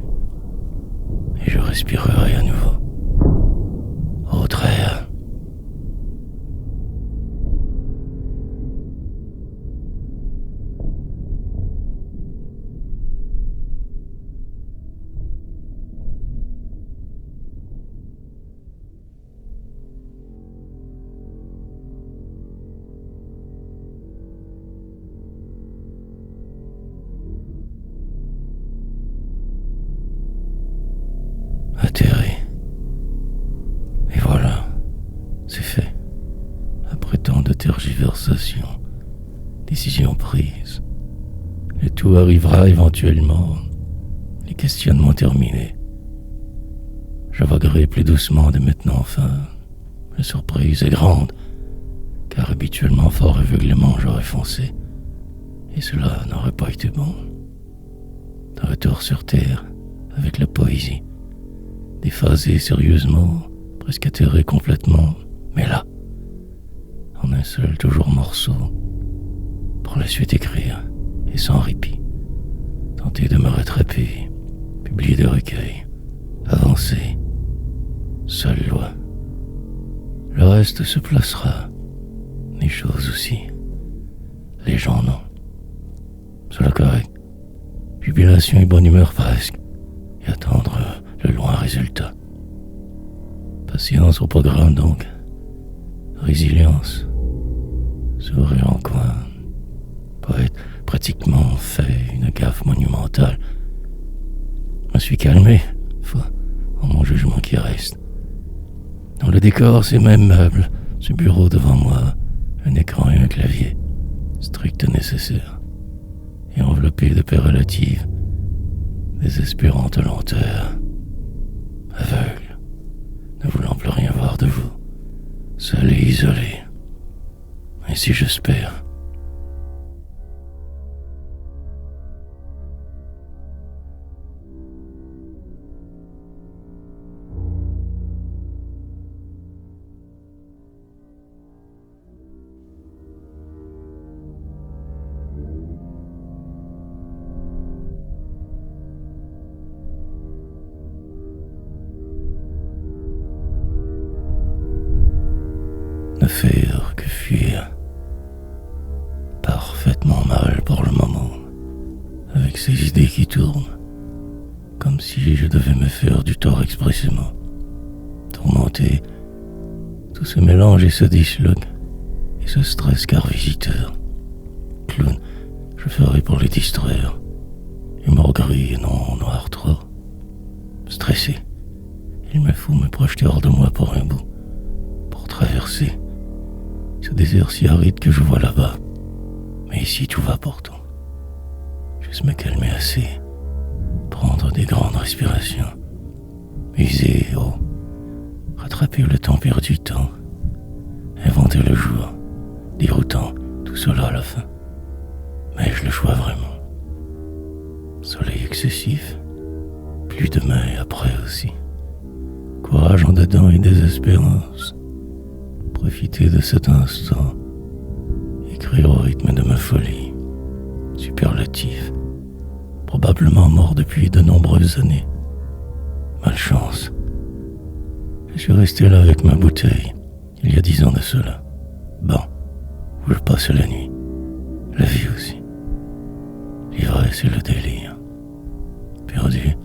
Et je respirerai à nouveau. Autre air. Atterri. Et voilà, c'est fait. Après tant de tergiversations, décisions prises, le tout arrivera éventuellement, les questionnements terminés. Je vaguerai plus doucement de maintenant enfin. La surprise est grande, car habituellement fort aveuglément j'aurais foncé, et cela n'aurait pas été bon. De retour sur terre, avec la poésie, déphasé sérieusement, presque atterré complètement, mais là, en un seul toujours morceau, pour la suite écrire, et sans répit, tenter de me rattraper, publier des recueils, avancer, seule loi. Le reste se placera, les choses aussi, les gens non. Cela correct, jubilation et bonne humeur presque, et attendre le loin résultat. Patience au programme donc, résilience, sourire en coin, poète pratiquement fait une gaffe monumentale. Je me suis calmé, foi, en mon jugement qui reste. Dans le décor, ces mêmes meubles, ce bureau devant moi, un écran et un clavier, strict nécessaire, et enveloppé de paix relative, désespérante lenteur, aveugle, ne voulant plus rien voir de vous, seul et isolé. Ainsi j'espère. Ne faire que fuir. Parfaitement mal pour le moment, avec ces idées qui tournent, comme si je devais me faire du tort expressément. Tourmenté, tout ce mélange et se disloque, et ce stress car visiteur. Clown, je ferai pour les distraire. Humour gris et non noir trop. Stressé, il me faut me projeter hors de moi pour un bout, pour traverser ce désert si aride que je vois là-bas. Mais ici tout va pourtant. Juste me calmer assez, prendre des grandes respirations, user, rattraper le temps perdu temps, inventer le jour, dire autant, tout cela à la fin. Mais je le choix vraiment. Soleil excessif, plus demain et après aussi. Courage en dedans et désespérance. Profiter de cet instant, écrire au rythme de ma folie, superlatif, probablement mort depuis de nombreuses années. Malchance. Je suis resté là avec ma bouteille, il y a 10 ans de cela. Bon, où je passe la nuit, la vie aussi. L'ivresse et le délire, perdu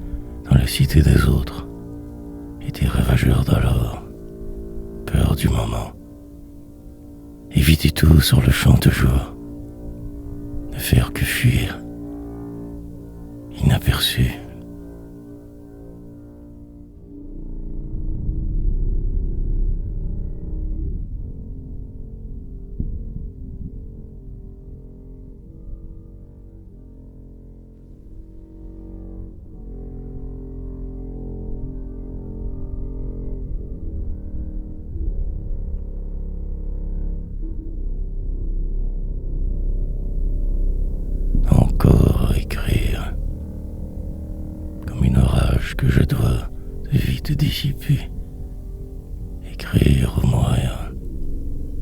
dans la cité des autres, et des ravageurs d'alors, peur du moment. Éviter tout sur le champ toujours, ne faire que fuir, inaperçu. anticiper, écrire ou mourir.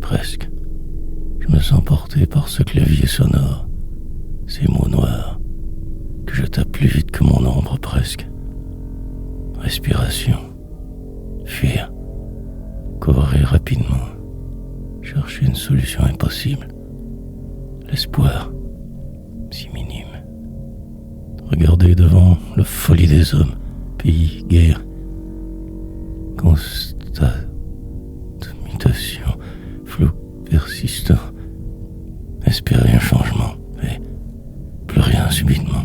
Presque. Je me sens porté par ce clavier sonore, ces mots noirs, que je tape plus vite que mon ombre presque. Respiration, fuir, courir rapidement, chercher une solution impossible. L'espoir, si minime. Regarder devant la folie des hommes, pays, guerre, constat, mutation, flou, persistant, espérer un changement, et plus rien subitement.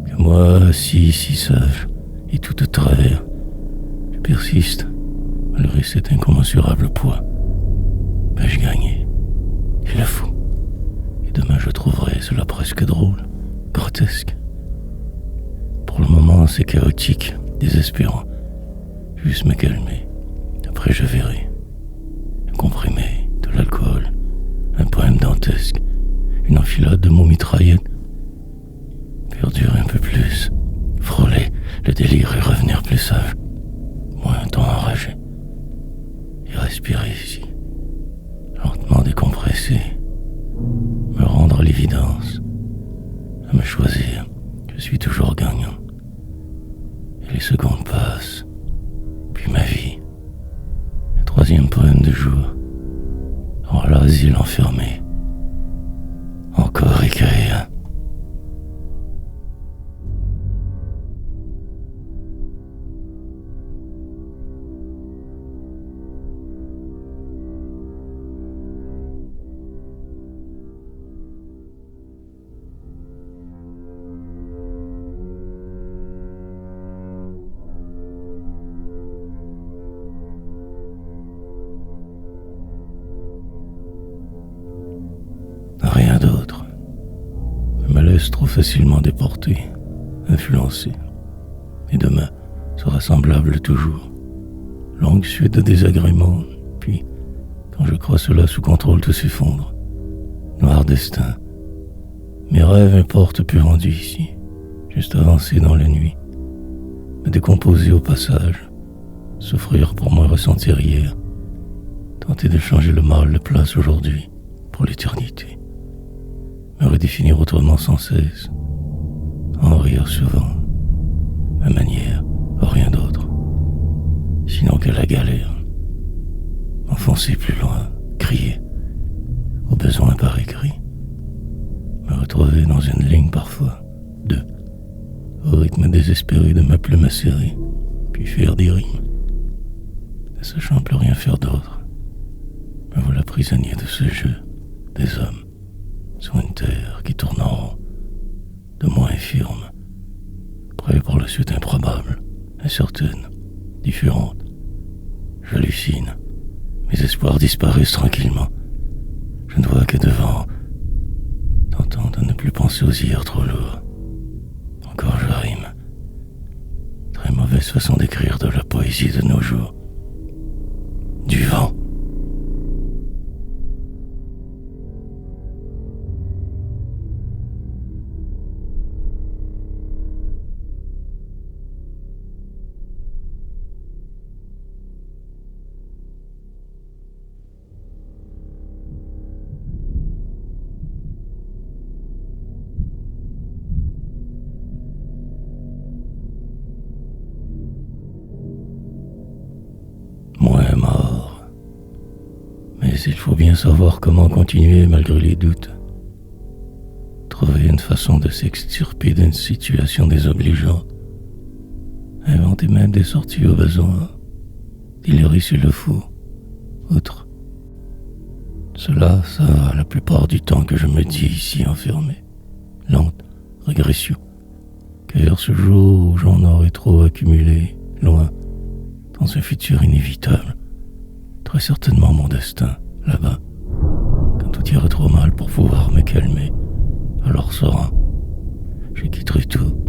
Que moi, assis, si sage, et tout de travers, je persiste, malgré cet incommensurable poids. Vais-je gagner? Il le faut. Et demain je trouverai cela presque drôle, grotesque. Pour le moment, c'est chaotique, désespérant. Juste me calmer. Après, je verrai. Un comprimé, de l'alcool, un poème dantesque, une enfilade de mots mitraillettes. Perdurer un peu plus, frôler le délire et revenir plus sage, moins un temps enragé. Et respirer ici, lentement décompresser, me rendre à l'évidence, à me choisir. Je suis toujours gagnant. Et les secondes passent, puis ma vie. Le troisième poème de jour. En l'asile enfermé. Encore écrire. Rien d'autre. Je me laisse trop facilement déporter, influencer. Et demain sera semblable toujours. Longue suite de désagréments, puis, quand je crois cela sous contrôle, tout s'effondre. Noir destin. Mes rêves importent plus rendus ici, juste avancer dans la nuit, me décomposer au passage, souffrir pour moins ressentir hier, tenter de changer le mal de place aujourd'hui pour l'éternité. Me redéfinir autrement sans cesse, en rire souvent, ma manière, rien d'autre, sinon que la galère, m'enfoncer plus loin, crier, au besoin par écrit, me retrouver dans une ligne parfois, deux, au rythme désespéré de ma plume acérée, puis faire des rimes, ne sachant plus rien faire d'autre. Me voilà prisonnier de ce jeu des hommes, sur une terre qui tourne en rond, de moi infirme, prêt pour la suite improbable, incertaine, différente. J'hallucine, mes espoirs disparaissent tranquillement. Je ne vois que devant, tentant de ne plus penser aux hier trop lourds. Encore je rime. Très mauvaise façon d'écrire de la poésie de nos jours. Du vent. Moins mort. Mais il faut bien savoir comment continuer malgré les doutes. Trouver une façon de s'extirper d'une situation désobligeante. Inventer même des sorties au besoin. Délirer s'il le faut. Outre. Cela, ça va la plupart du temps que je me dis ici enfermé. Lente régression. Que vers ce jour où j'en aurai trop accumulé, loin, dans un futur inévitable, très certainement mon destin, là-bas, quand tout ira trop mal pour pouvoir me calmer, alors serein, je quitterai tout,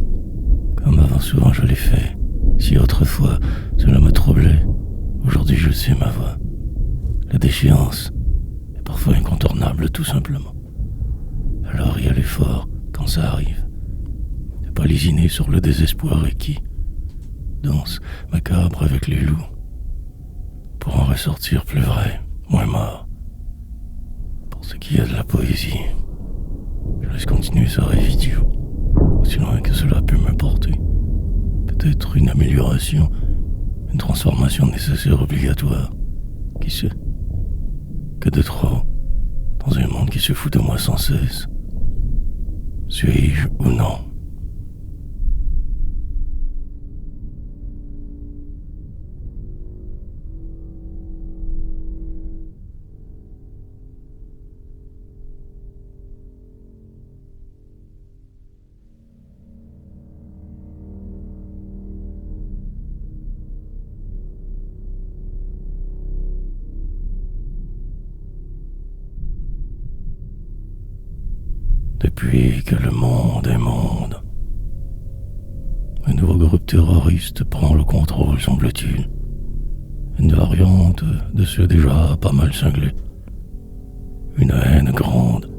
comme avant souvent je l'ai fait. Si autrefois cela me troublait, aujourd'hui je sais ma voie. La déchéance est parfois incontournable tout simplement. Alors y aller fort quand ça arrive, ne pas lésiner sur le désespoir acquis, danse macabre avec les loups, pour en ressortir plus vrai, moins mort. Pour ce qui est de la poésie, je laisse continuer ce rêve idiot, aussi loin que cela peut me porter. Peut-être une amélioration, une transformation nécessaire obligatoire. Qui sait? Que de trop, dans un monde qui se fout de moi sans cesse. Suis-je ou non? Depuis que le monde est monde, un nouveau groupe terroriste prend le contrôle, semble-t-il. Une variante de ceux déjà pas mal cinglés. Une haine grande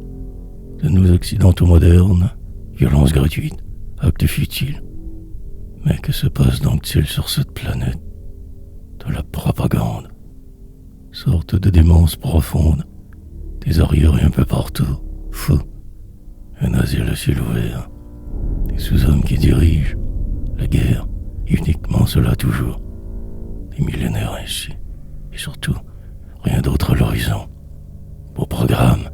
de nous occidentaux modernes, violence gratuite, actes futiles. Mais que se passe donc-t-il sur cette planète? De la propagande, sorte de démence profonde, des arriérés un peu partout, fous. Un asile à ciel ouvert, des sous-hommes qui dirigent la guerre, uniquement cela toujours, des millénaires ainsi, et surtout, rien d'autre à l'horizon. Beau programme,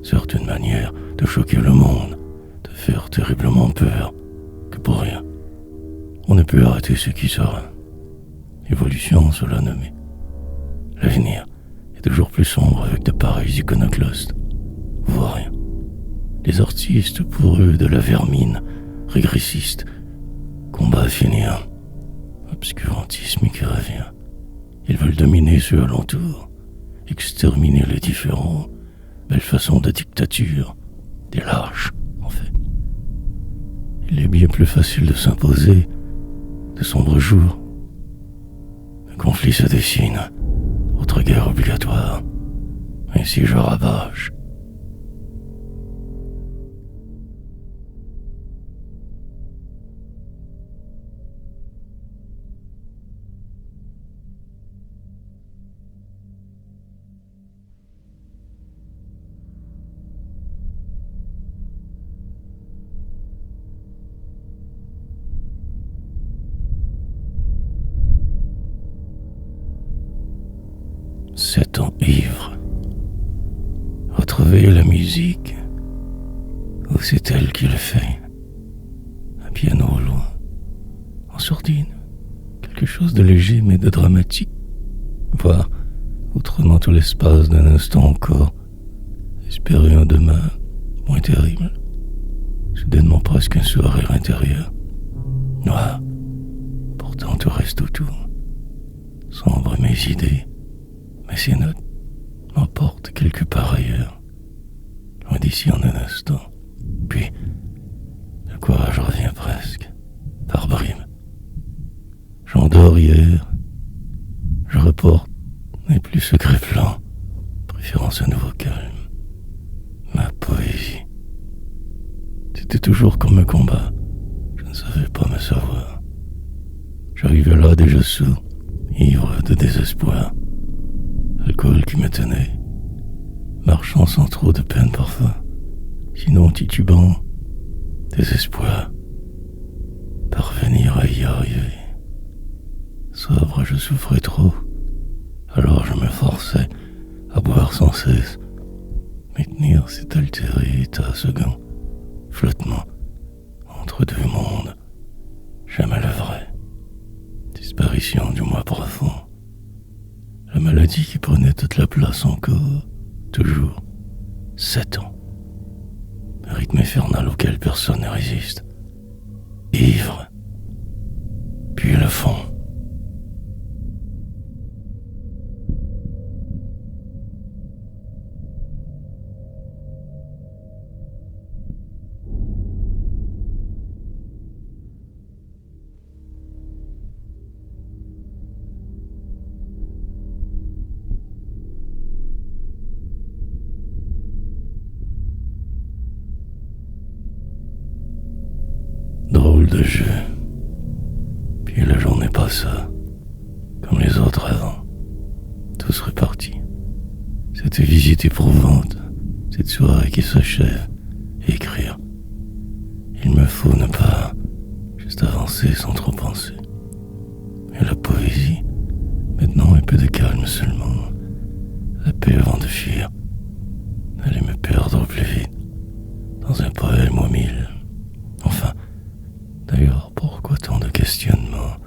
certes une manière de choquer le monde, de faire terriblement peur, que pour rien. On ne peut arrêter ce qui sera. Évolution, cela nommé. L'avenir est toujours plus sombre avec de pareils iconoclastes. Voire rien. Les artistes, pour eux, de la vermine, régressiste, combat à finir, obscurantisme qui revient. Ils veulent dominer ceux alentours, exterminer les différents, belle façon de dictature, des lâches, en fait. Il est bien plus facile de s'imposer, de sombres jours. Un conflit se dessine, autre guerre obligatoire, ainsi je ravage. Sept ans ivre. Retrouver la musique. Ou c'est elle qui le fait? Un piano au loin, en sourdine. Quelque chose de léger mais de dramatique. Voir, outrement tout l'espace d'un instant encore, espérer un demain moins terrible. Soudainement presque un sourire intérieur. Noir. Pourtant tout reste autour. Sombre mes idées. Mais ces notes m'emportent quelque part ailleurs, loin d'ici en un instant. Puis, le courage revient presque, par bribes. J'endors hier, je reporte mes plus secrets plans, préférant ce nouveau calme. Ma poésie. C'était toujours comme un combat, je ne savais pas me savoir. J'arrivais là déjà sous, ivre de désespoir. Alcool qui me tenait, marchant sans trop de peine parfois, sinon titubant, désespoir, parvenir à y arriver. Sobre, je souffrais trop, alors je me forçais à boire sans cesse, maintenir cet altéré état second, flottement, entre deux mondes, jamais le vrai, disparition du moi profond. La maladie qui prenait toute la place encore, toujours, 7 ans. Un rythme infernal auquel personne ne résiste. Ivre, puis le fond. Drôle de jeu. Puis le jour à ça, comme les autres avant, tous repartis. Cette visite éprouvante, cette soirée qui s'achève, et écrire. Il me faut ne pas juste avancer sans trop penser. Et la poésie, maintenant un peu de calme seulement, la paix avant de fuir, d'aller me perdre plus vite, dans un poème au mille. Enfin, d'ailleurs, pourquoi tant de questionnements,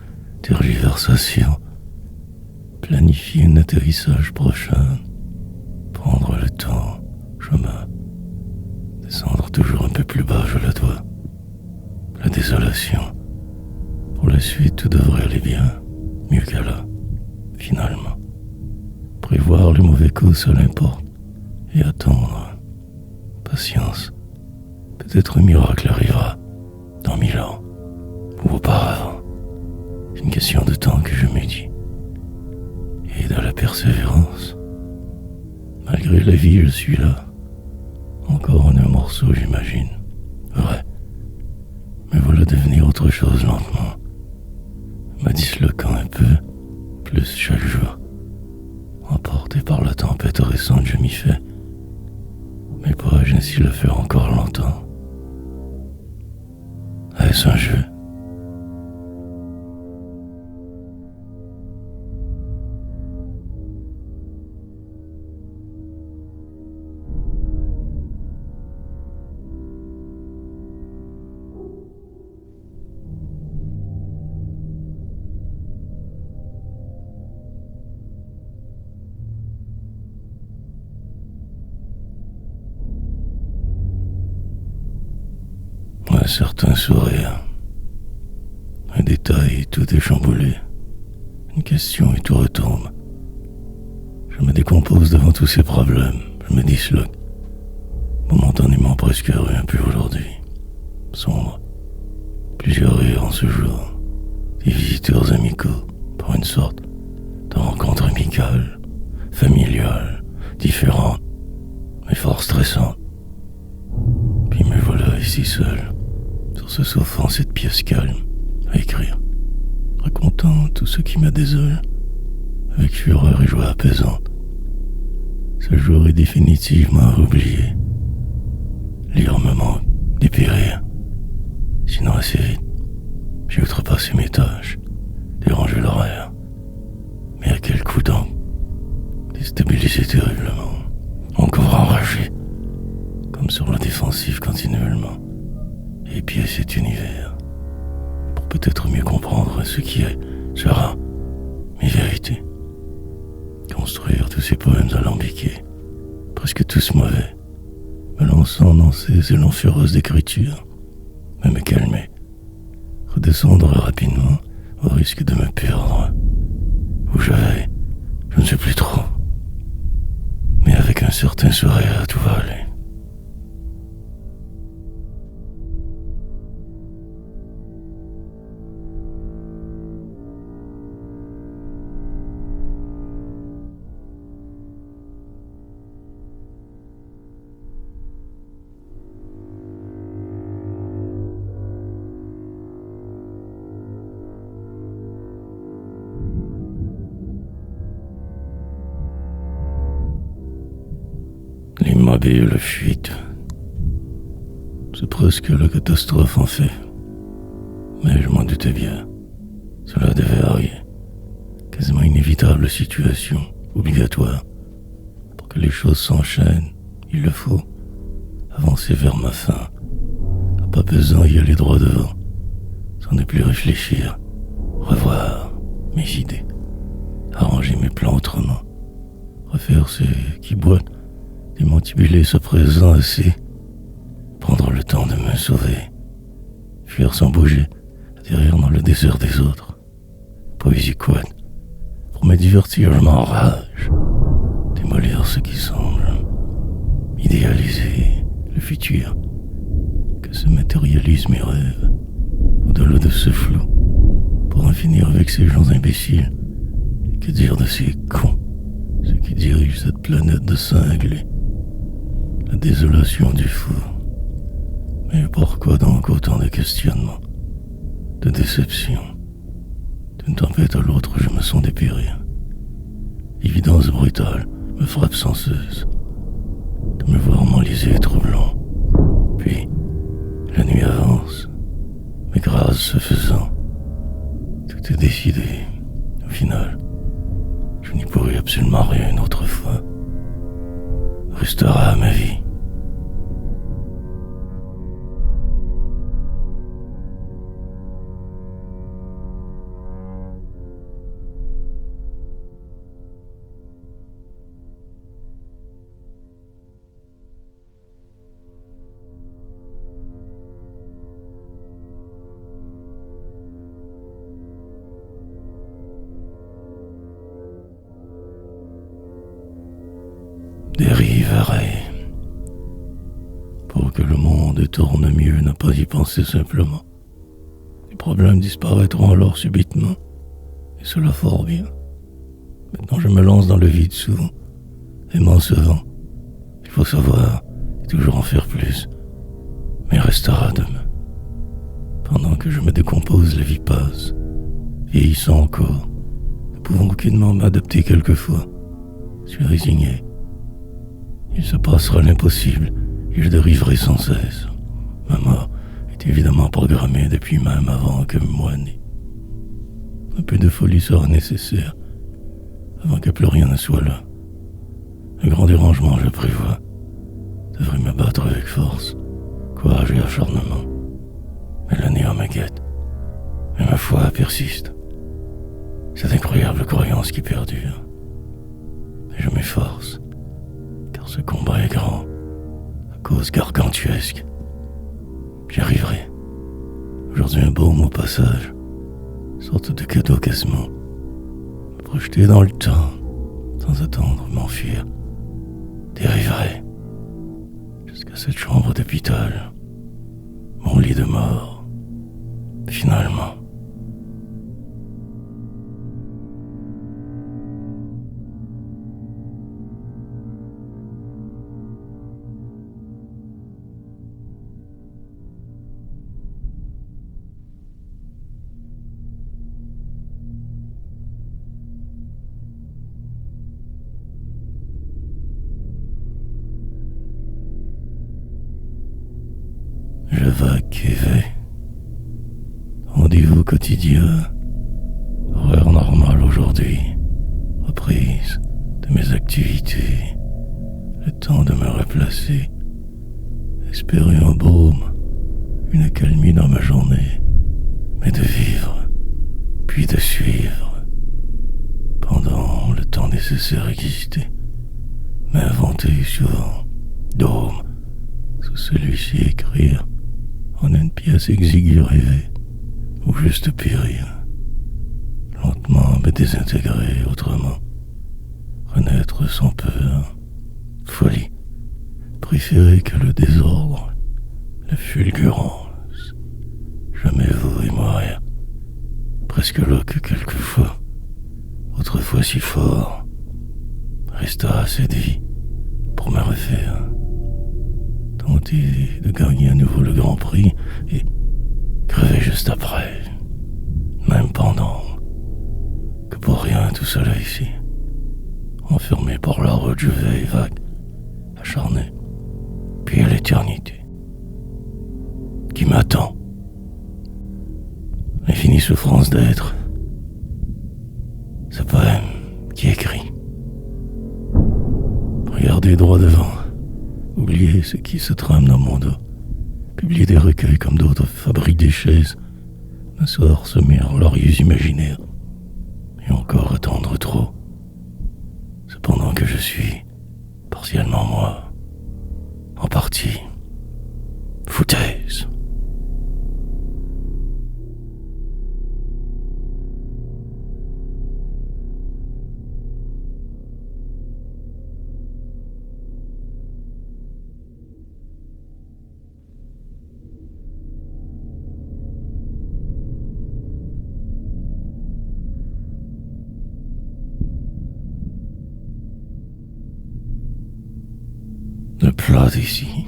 tergiversations, planifier un atterrissage prochain, prendre le temps, chemin, descendre toujours un peu plus bas, je le dois. La désolation. Pour la suite, tout devrait aller bien, mieux qu'à là, finalement. Prévoir les mauvais coups, ça l'importe, et attendre. Patience. Peut-être un miracle arrivera, dans 1000 ans, ou auparavant. C'est une question de temps que je me dis. Et de la persévérance. Malgré la vie, je suis là. Encore en un morceau, j'imagine. Vrai. Mais voilà devenir autre chose lentement. Me disloquant un peu, plus chaque jour. Emporté par la tempête récente, je m'y fais. Mais pourrais-je ainsi le faire encore longtemps? Est-ce un jeu? Un certain sourire. Un détail et tout est chamboulé. Une question et tout retombe. Je me décompose devant tous ces problèmes. Je me disloque. Momentanément presque rien plus aujourd'hui. Sombre. Plusieurs rires en ce jour. Des visiteurs amicaux. Pour une sorte de rencontre amicale, familiale, différente, mais fort stressante. Puis me voilà ici seul, sur ce sofa en cette pièce calme, à écrire, racontant tout ce qui me désole, avec fureur et joie apaisante. Ce jour est définitivement à oublier. Lire me manque, dépérir. Sinon assez vite, j'ai outrepassé mes tâches, dérangé l'horaire. Mais à quel coup donc? Déstabilisé terriblement, encore enragé, comme sur la défensive continuellement, et épier cet univers, pour peut-être mieux comprendre ce qui est, sera, mes vérités. Construire tous ces poèmes alambiqués, presque tous mauvais, me lançant dans ces élans fureuses d'écriture, mais me calmer, redescendre rapidement au risque de me perdre. Où je vais, je ne sais plus trop, mais avec un certain sourire, tout va aller. L'immobile fuite. C'est presque la catastrophe en fait. Mais je m'en doutais bien. Cela devait arriver. Quasiment inévitable situation, obligatoire. Pour que les choses s'enchaînent, il le faut. Avancer vers ma fin. À pas besoin d'y aller droit devant. Sans ne plus réfléchir. Revoir mes idées. Arranger mes plans autrement. Refaire ce qui boite. Démantibuler ce présent assez. Prendre le temps de me sauver. Fuir sans bouger. Atterrir dans le désert des autres. Poésie quad. Pour me divertir, je m'enrage. Démolir ce qui semble. Idéaliser le futur. Que se matérialisent mes rêves. Au-delà de ce flou. Pour en finir avec ces gens imbéciles. Et que dire de ces cons. Ceux qui dirigent cette planète de cinglés. La désolation du fou. Mais pourquoi donc autant de questionnements, de déceptions, de D'une tempête à l'autre, je me sens dépérir. L'évidence brutale me frappe sans cesse. De me voir m'enliser est troublant. Puis, la nuit avance, mais grâce se faisant, tout est décidé. Au final, je n'y pourrai absolument rien une autre fois. Restera à ma vie. Dériverai. Pour que le monde tourne mieux, n'a pas y penser simplement. Les problèmes disparaîtront alors subitement, et cela fort bien. Maintenant je me lance dans le vide souvent, aimant ce vent. Il faut savoir, et toujours en faire plus, mais restera demain. Pendant que je me décompose, la vie passe, vieillissant encore, ne pouvant aucunement m'adapter quelquefois. Je suis résigné. Il se passera l'impossible et je dériverai sans cesse. Ma mort est évidemment programmée depuis même avant que moi né. Un peu de folie sera nécessaire avant que plus rien ne soit là. Un grand dérangement, je prévois, devrait me battre avec force, courage et acharnement. Mais le néant me guette, et ma foi persiste. Cette incroyable croyance qui perdure. Et je m'efforce, car ce combat est grand, à cause gargantuesque. J'y arriverai. Aujourd'hui un baume au passage, sorte de cadeau quasiment. Me projeter dans le temps, sans attendre, m'enfuir. Dériverai, jusqu'à cette chambre d'hôpital, mon lit de mort, finalement. Je vague et vais. Rendez-vous quotidien. Horaire normal aujourd'hui. Reprise de mes activités. Le temps de me replacer. Espérer un baume. Une accalmie dans ma journée. Mais de vivre. Puis de suivre. Pendant le temps nécessaire à exister. M'inventer souvent. Dôme. Sous celui-ci écrire. En une pièce exiguë rêvée, ou juste périr, lentement me désintégrer autrement, renaître sans peur, folie, préférer que le désordre, la fulgurance, jamais vous et mourir, presque là que quelquefois, autrefois si fort, resta assez de vie pour me refaire. Tenter de gagner à nouveau le Grand Prix et crever juste après, même pendant, que pour rien tout cela ici, enfermé par la route je vais vague, acharné, puis à l'éternité, qui m'attend, l'infinie souffrance d'être, ce poème qui écrit, regardez droit devant. Oublier ce qui se trame dans mon dos. Publier des recueils comme d'autres fabriquent des chaises. M'asseoir, semer en lauriers imaginaires. Et encore attendre trop. Cependant que je suis, partiellement moi, en partie, foutaise. Le plat ici.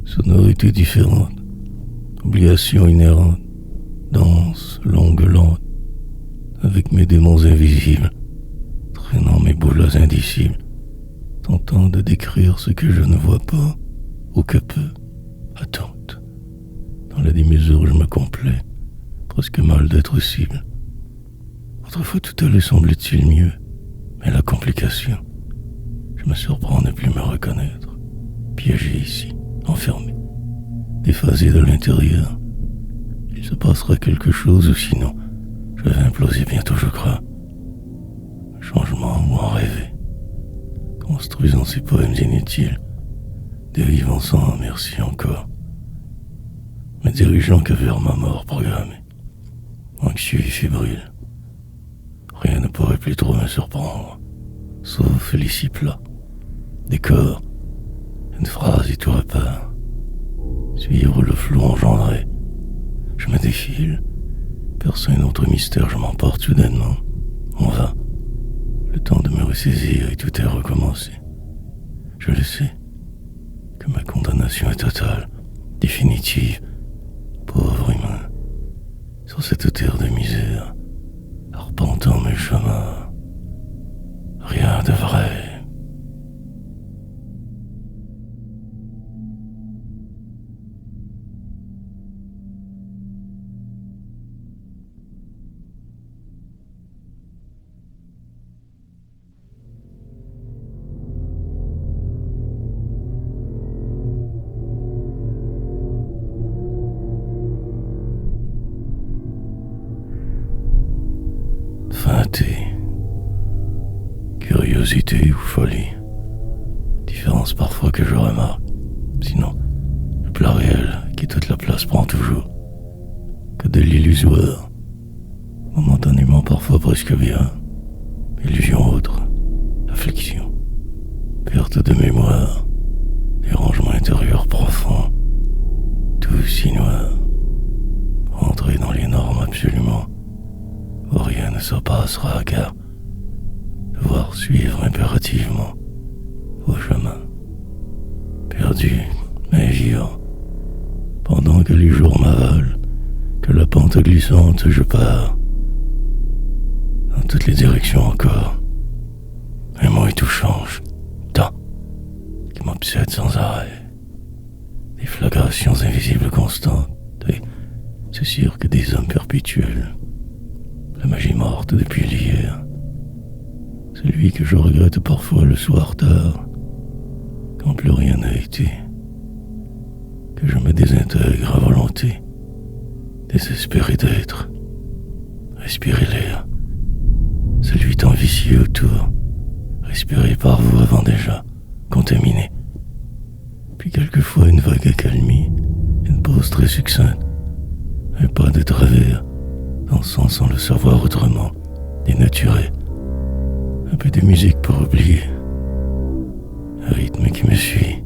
Sonorité différente. Obligation inhérente. Danse, longue, lente. avec mes démons invisibles, traînant mes boulots indicibles, tentant de décrire ce que je ne vois pas, ou que peu, attente, dans la démesure où je me complais, presque mal d'être cible. Autrefois tout allait semble-t-il mieux, mais la complication, je me surprends à ne plus me reconnaître, piégé ici, enfermé, déphasé de l'intérieur. Il se passera quelque chose ou sinon, je vais imploser bientôt, je crois. Un changement ou en rêver, construisant ces poèmes inutiles, dérivant sans merci encore, me dirigeant que vers ma mort programmée, anxieux et fébrile. Rien ne pourrait plus trop me surprendre, sauf l'ici plat, décor, une phrase et tout repart. Suivre le flou engendré, je me défile, perçant un autre mystère, je m'emporte soudainement, en vain, le temps de me ressaisir et tout est recommencé. Je le sais, que ma condamnation est totale, définitive, pauvre humain, sur cette terre de misère, arpentant mes chemins, rien de vrai. Feinté, curiosité ou folie, différence parfois que je remarque, sinon le plat réel qui toute la place prend toujours, que de l'illusoire, momentanément parfois presque bien, illusion autre, affliction, perte de mémoire, dérangement intérieur profond, tout si noir, entrer dans les normes absolument, où rien ne se passera car devoir suivre impérativement vos chemins, perdu mais vivant, pendant que les jours m'avalent, que la pente glissante je pars, dans toutes les directions encore, un mot et tout change, tant qui m'obsède sans arrêt, des flagrations invisibles constantes, et c'est sûr que des hommes perpétuels, la magie morte depuis l'hier, celui que je regrette parfois le soir tard, quand plus rien n'a été, que je me désintègre à volonté, désespéré d'être, respirer l'air, celui tant vicieux autour, respiré par vous avant déjà, contaminé, puis quelquefois une vague accalmie, une pause très succincte, un pas de travers, dansant sans le savoir autrement, dénaturé, un peu de musique pour oublier, un rythme qui me suit,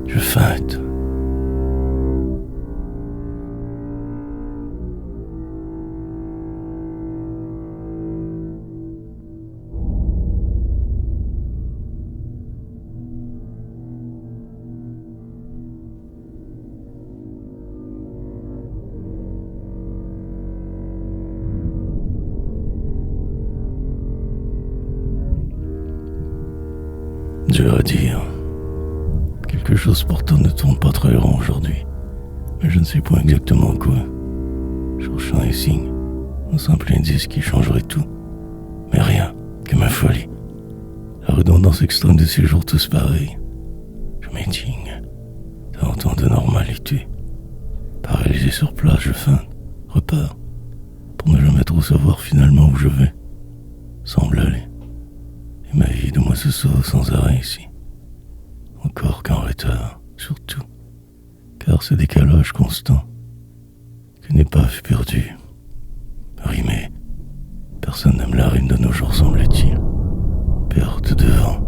je feinte. Dur à dire. Quelque chose pourtant ne tourne pas très rond aujourd'hui, mais je ne sais point exactement quoi. Cherchant un signe, un simple indice qui changerait tout, mais rien que ma folie. La redondance extrême de ces jours tous pareils. Je m'indigne, tentant de normalité. Paralysé sur place, je feinte, repars, pour ne jamais trop savoir finalement où je vais. Semble aller. Et ma vie de moi se sauve sans arrêt ici. Encore qu'en retard, surtout, car ce décalage constant, qu'une épave perdue, rimée, personne n'aime la rime de nos jours semble-t-il, perte de vent.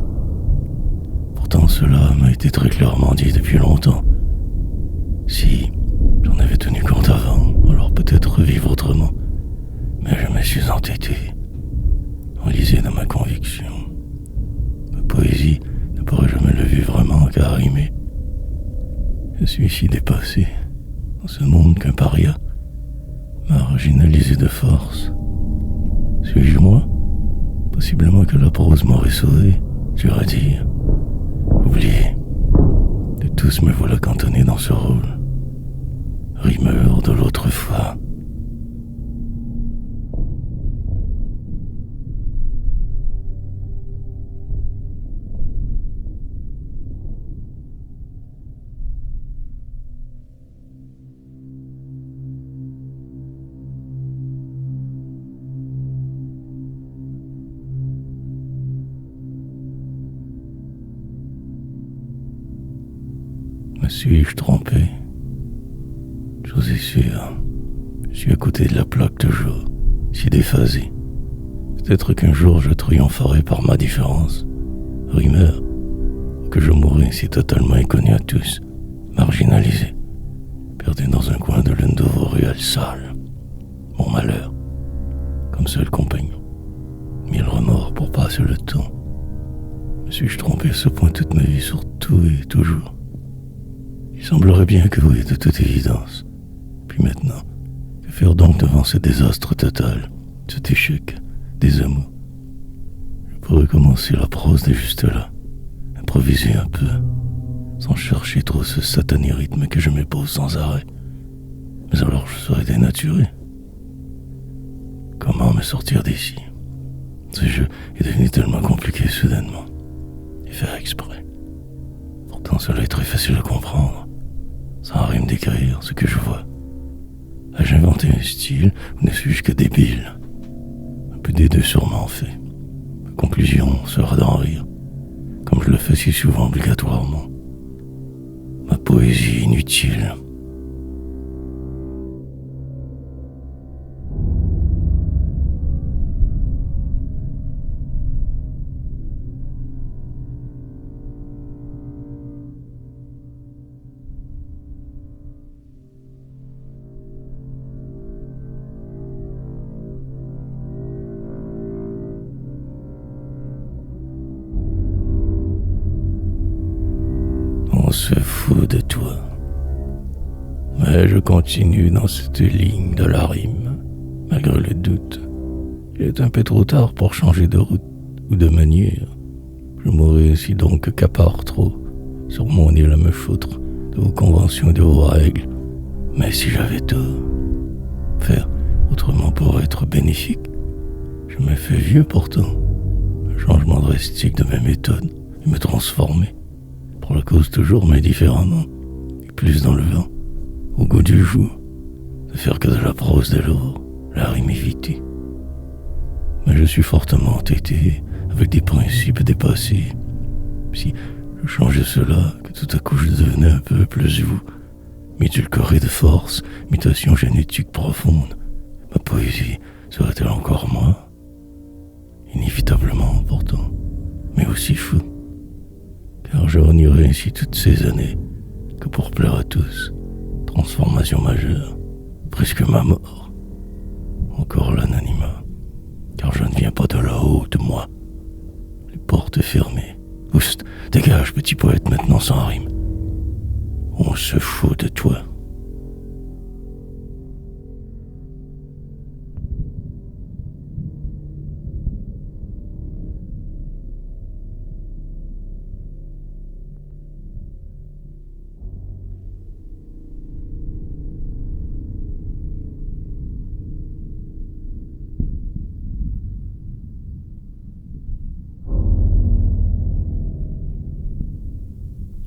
Pourtant cela m'a été très clairement dit depuis longtemps. Si j'en avais tenu compte avant, alors peut-être revivre autrement, mais je me suis entêté, enlisé dans ma conviction. Ma poésie ne pourrait jamais le vivre vraiment qu'à rimer. Je suis si dépassé dans ce monde qu'un paria, marginalisé de force, Suis-je moi? Possiblement que la prose m'aurait sauvé, dur à dire. Oublié. De tous me voilà cantonné dans ce rôle. Rimeur de l'autre fois. Me suis-je trompé? Chose est sûre, je suis à côté de la plaque toujours, si déphasé. Peut-être qu'un jour je triompherai par ma différence. Rimeur, ou que je mourrai si totalement inconnu à tous, marginalisé, perdu dans un coin de l'une de vos ruelles sales. Mon malheur, comme seul compagnon. Mille remords pour passer le temps. Me suis-je trompé à ce point toute ma vie sur tout et toujours? Il semblerait bien que oui, de toute évidence. Puis maintenant, que faire donc devant ce désastre total, cet échec des amours? Je pourrais commencer la prose dès juste là, improviser un peu, sans chercher trop ce satané rythme que je m'épose sans arrêt. Mais alors je serais dénaturé. Comment me sortir d'ici? Ce jeu est devenu tellement compliqué soudainement. Et faire exprès. Pourtant cela est très facile à comprendre, sans rime décrire ce que je vois. Ai-je inventé un style ou ne suis-je que débile? Un peu des deux sûrement fait. Ma conclusion sera d'en rire, comme je le fais si souvent obligatoirement. Ma poésie inutile. On se fout de toi. Mais je continue dans cette ligne de la rime, malgré le doute. Il est un peu trop tard pour changer de route ou de manière. Je mourrai ainsi donc qu'à part trop, sur mon île à me foutre de vos conventions et de vos règles. Mais si j'avais tort, faire autrement pour être bénéfique, je me fais vieux pourtant. Un changement drastique de mes méthodes et me transformer. Pour la cause toujours, mais différemment, et plus dans le vent, au goût du jour, de faire que de la prose dès lors, la rime évitée. Mais je suis fortement entêté avec des principes dépassés. Si je changeais cela, que tout à coup je devenais un peu plus vous, m'édulcoré de force, mutation génétique profonde, ma poésie serait-elle encore moi? Inévitablement pourtant, mais aussi fou. Car je renierai ainsi toutes ces années que pour plaire à tous, transformation majeure, presque ma mort. Encore l'anonymat, car je ne viens pas de là-haut de moi. Les portes fermées. Oust, dégage, petit poète, maintenant sans rime. On se fout de toi.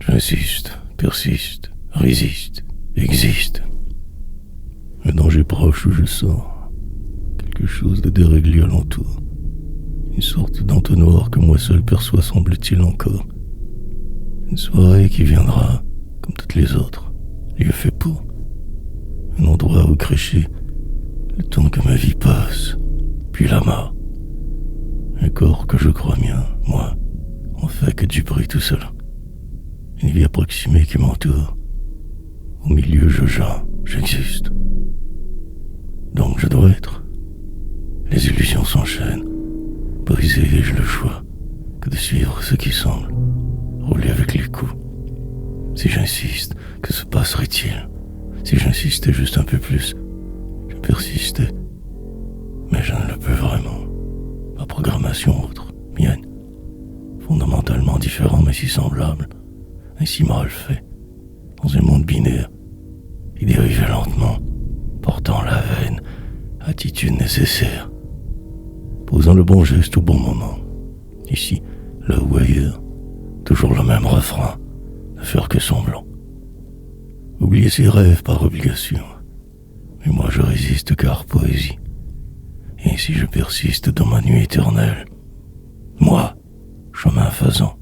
J'insiste, persiste, résiste, existe. Le danger proche où je sors. Quelque chose de déréglé alentour. Une sorte d'entonnoir que moi seul perçois semble-t-il encore. Une soirée qui viendra, comme toutes les autres, lieu fait pour. Un endroit où crécher le temps que ma vie passe, puis la mort. Un corps que je crois mien, moi, en fait que du bruit tout seul. Une vie approximée qui m'entoure. Au milieu, je gins, j'existe. Donc je dois être. Les illusions s'enchaînent. Brisé, ai-je le choix que de suivre ce qui semble, rouler avec les coups. Si j'insiste, que se passerait-il? Si j'insistais juste un peu plus, je persistais. Mais je ne le peux vraiment. programmation autre, mienne, fondamentalement différent mais si semblable, et si mal fait, dans un monde binaire, qui dérive lentement, portant la veine, attitude nécessaire, posant le bon geste au bon moment, ici, là ou ailleurs, toujours le même refrain, ne faire que semblant. Oublier ses rêves par obligation, mais moi je résiste car poésie, et si je persiste dans ma nuit éternelle, moi, chemin faisant,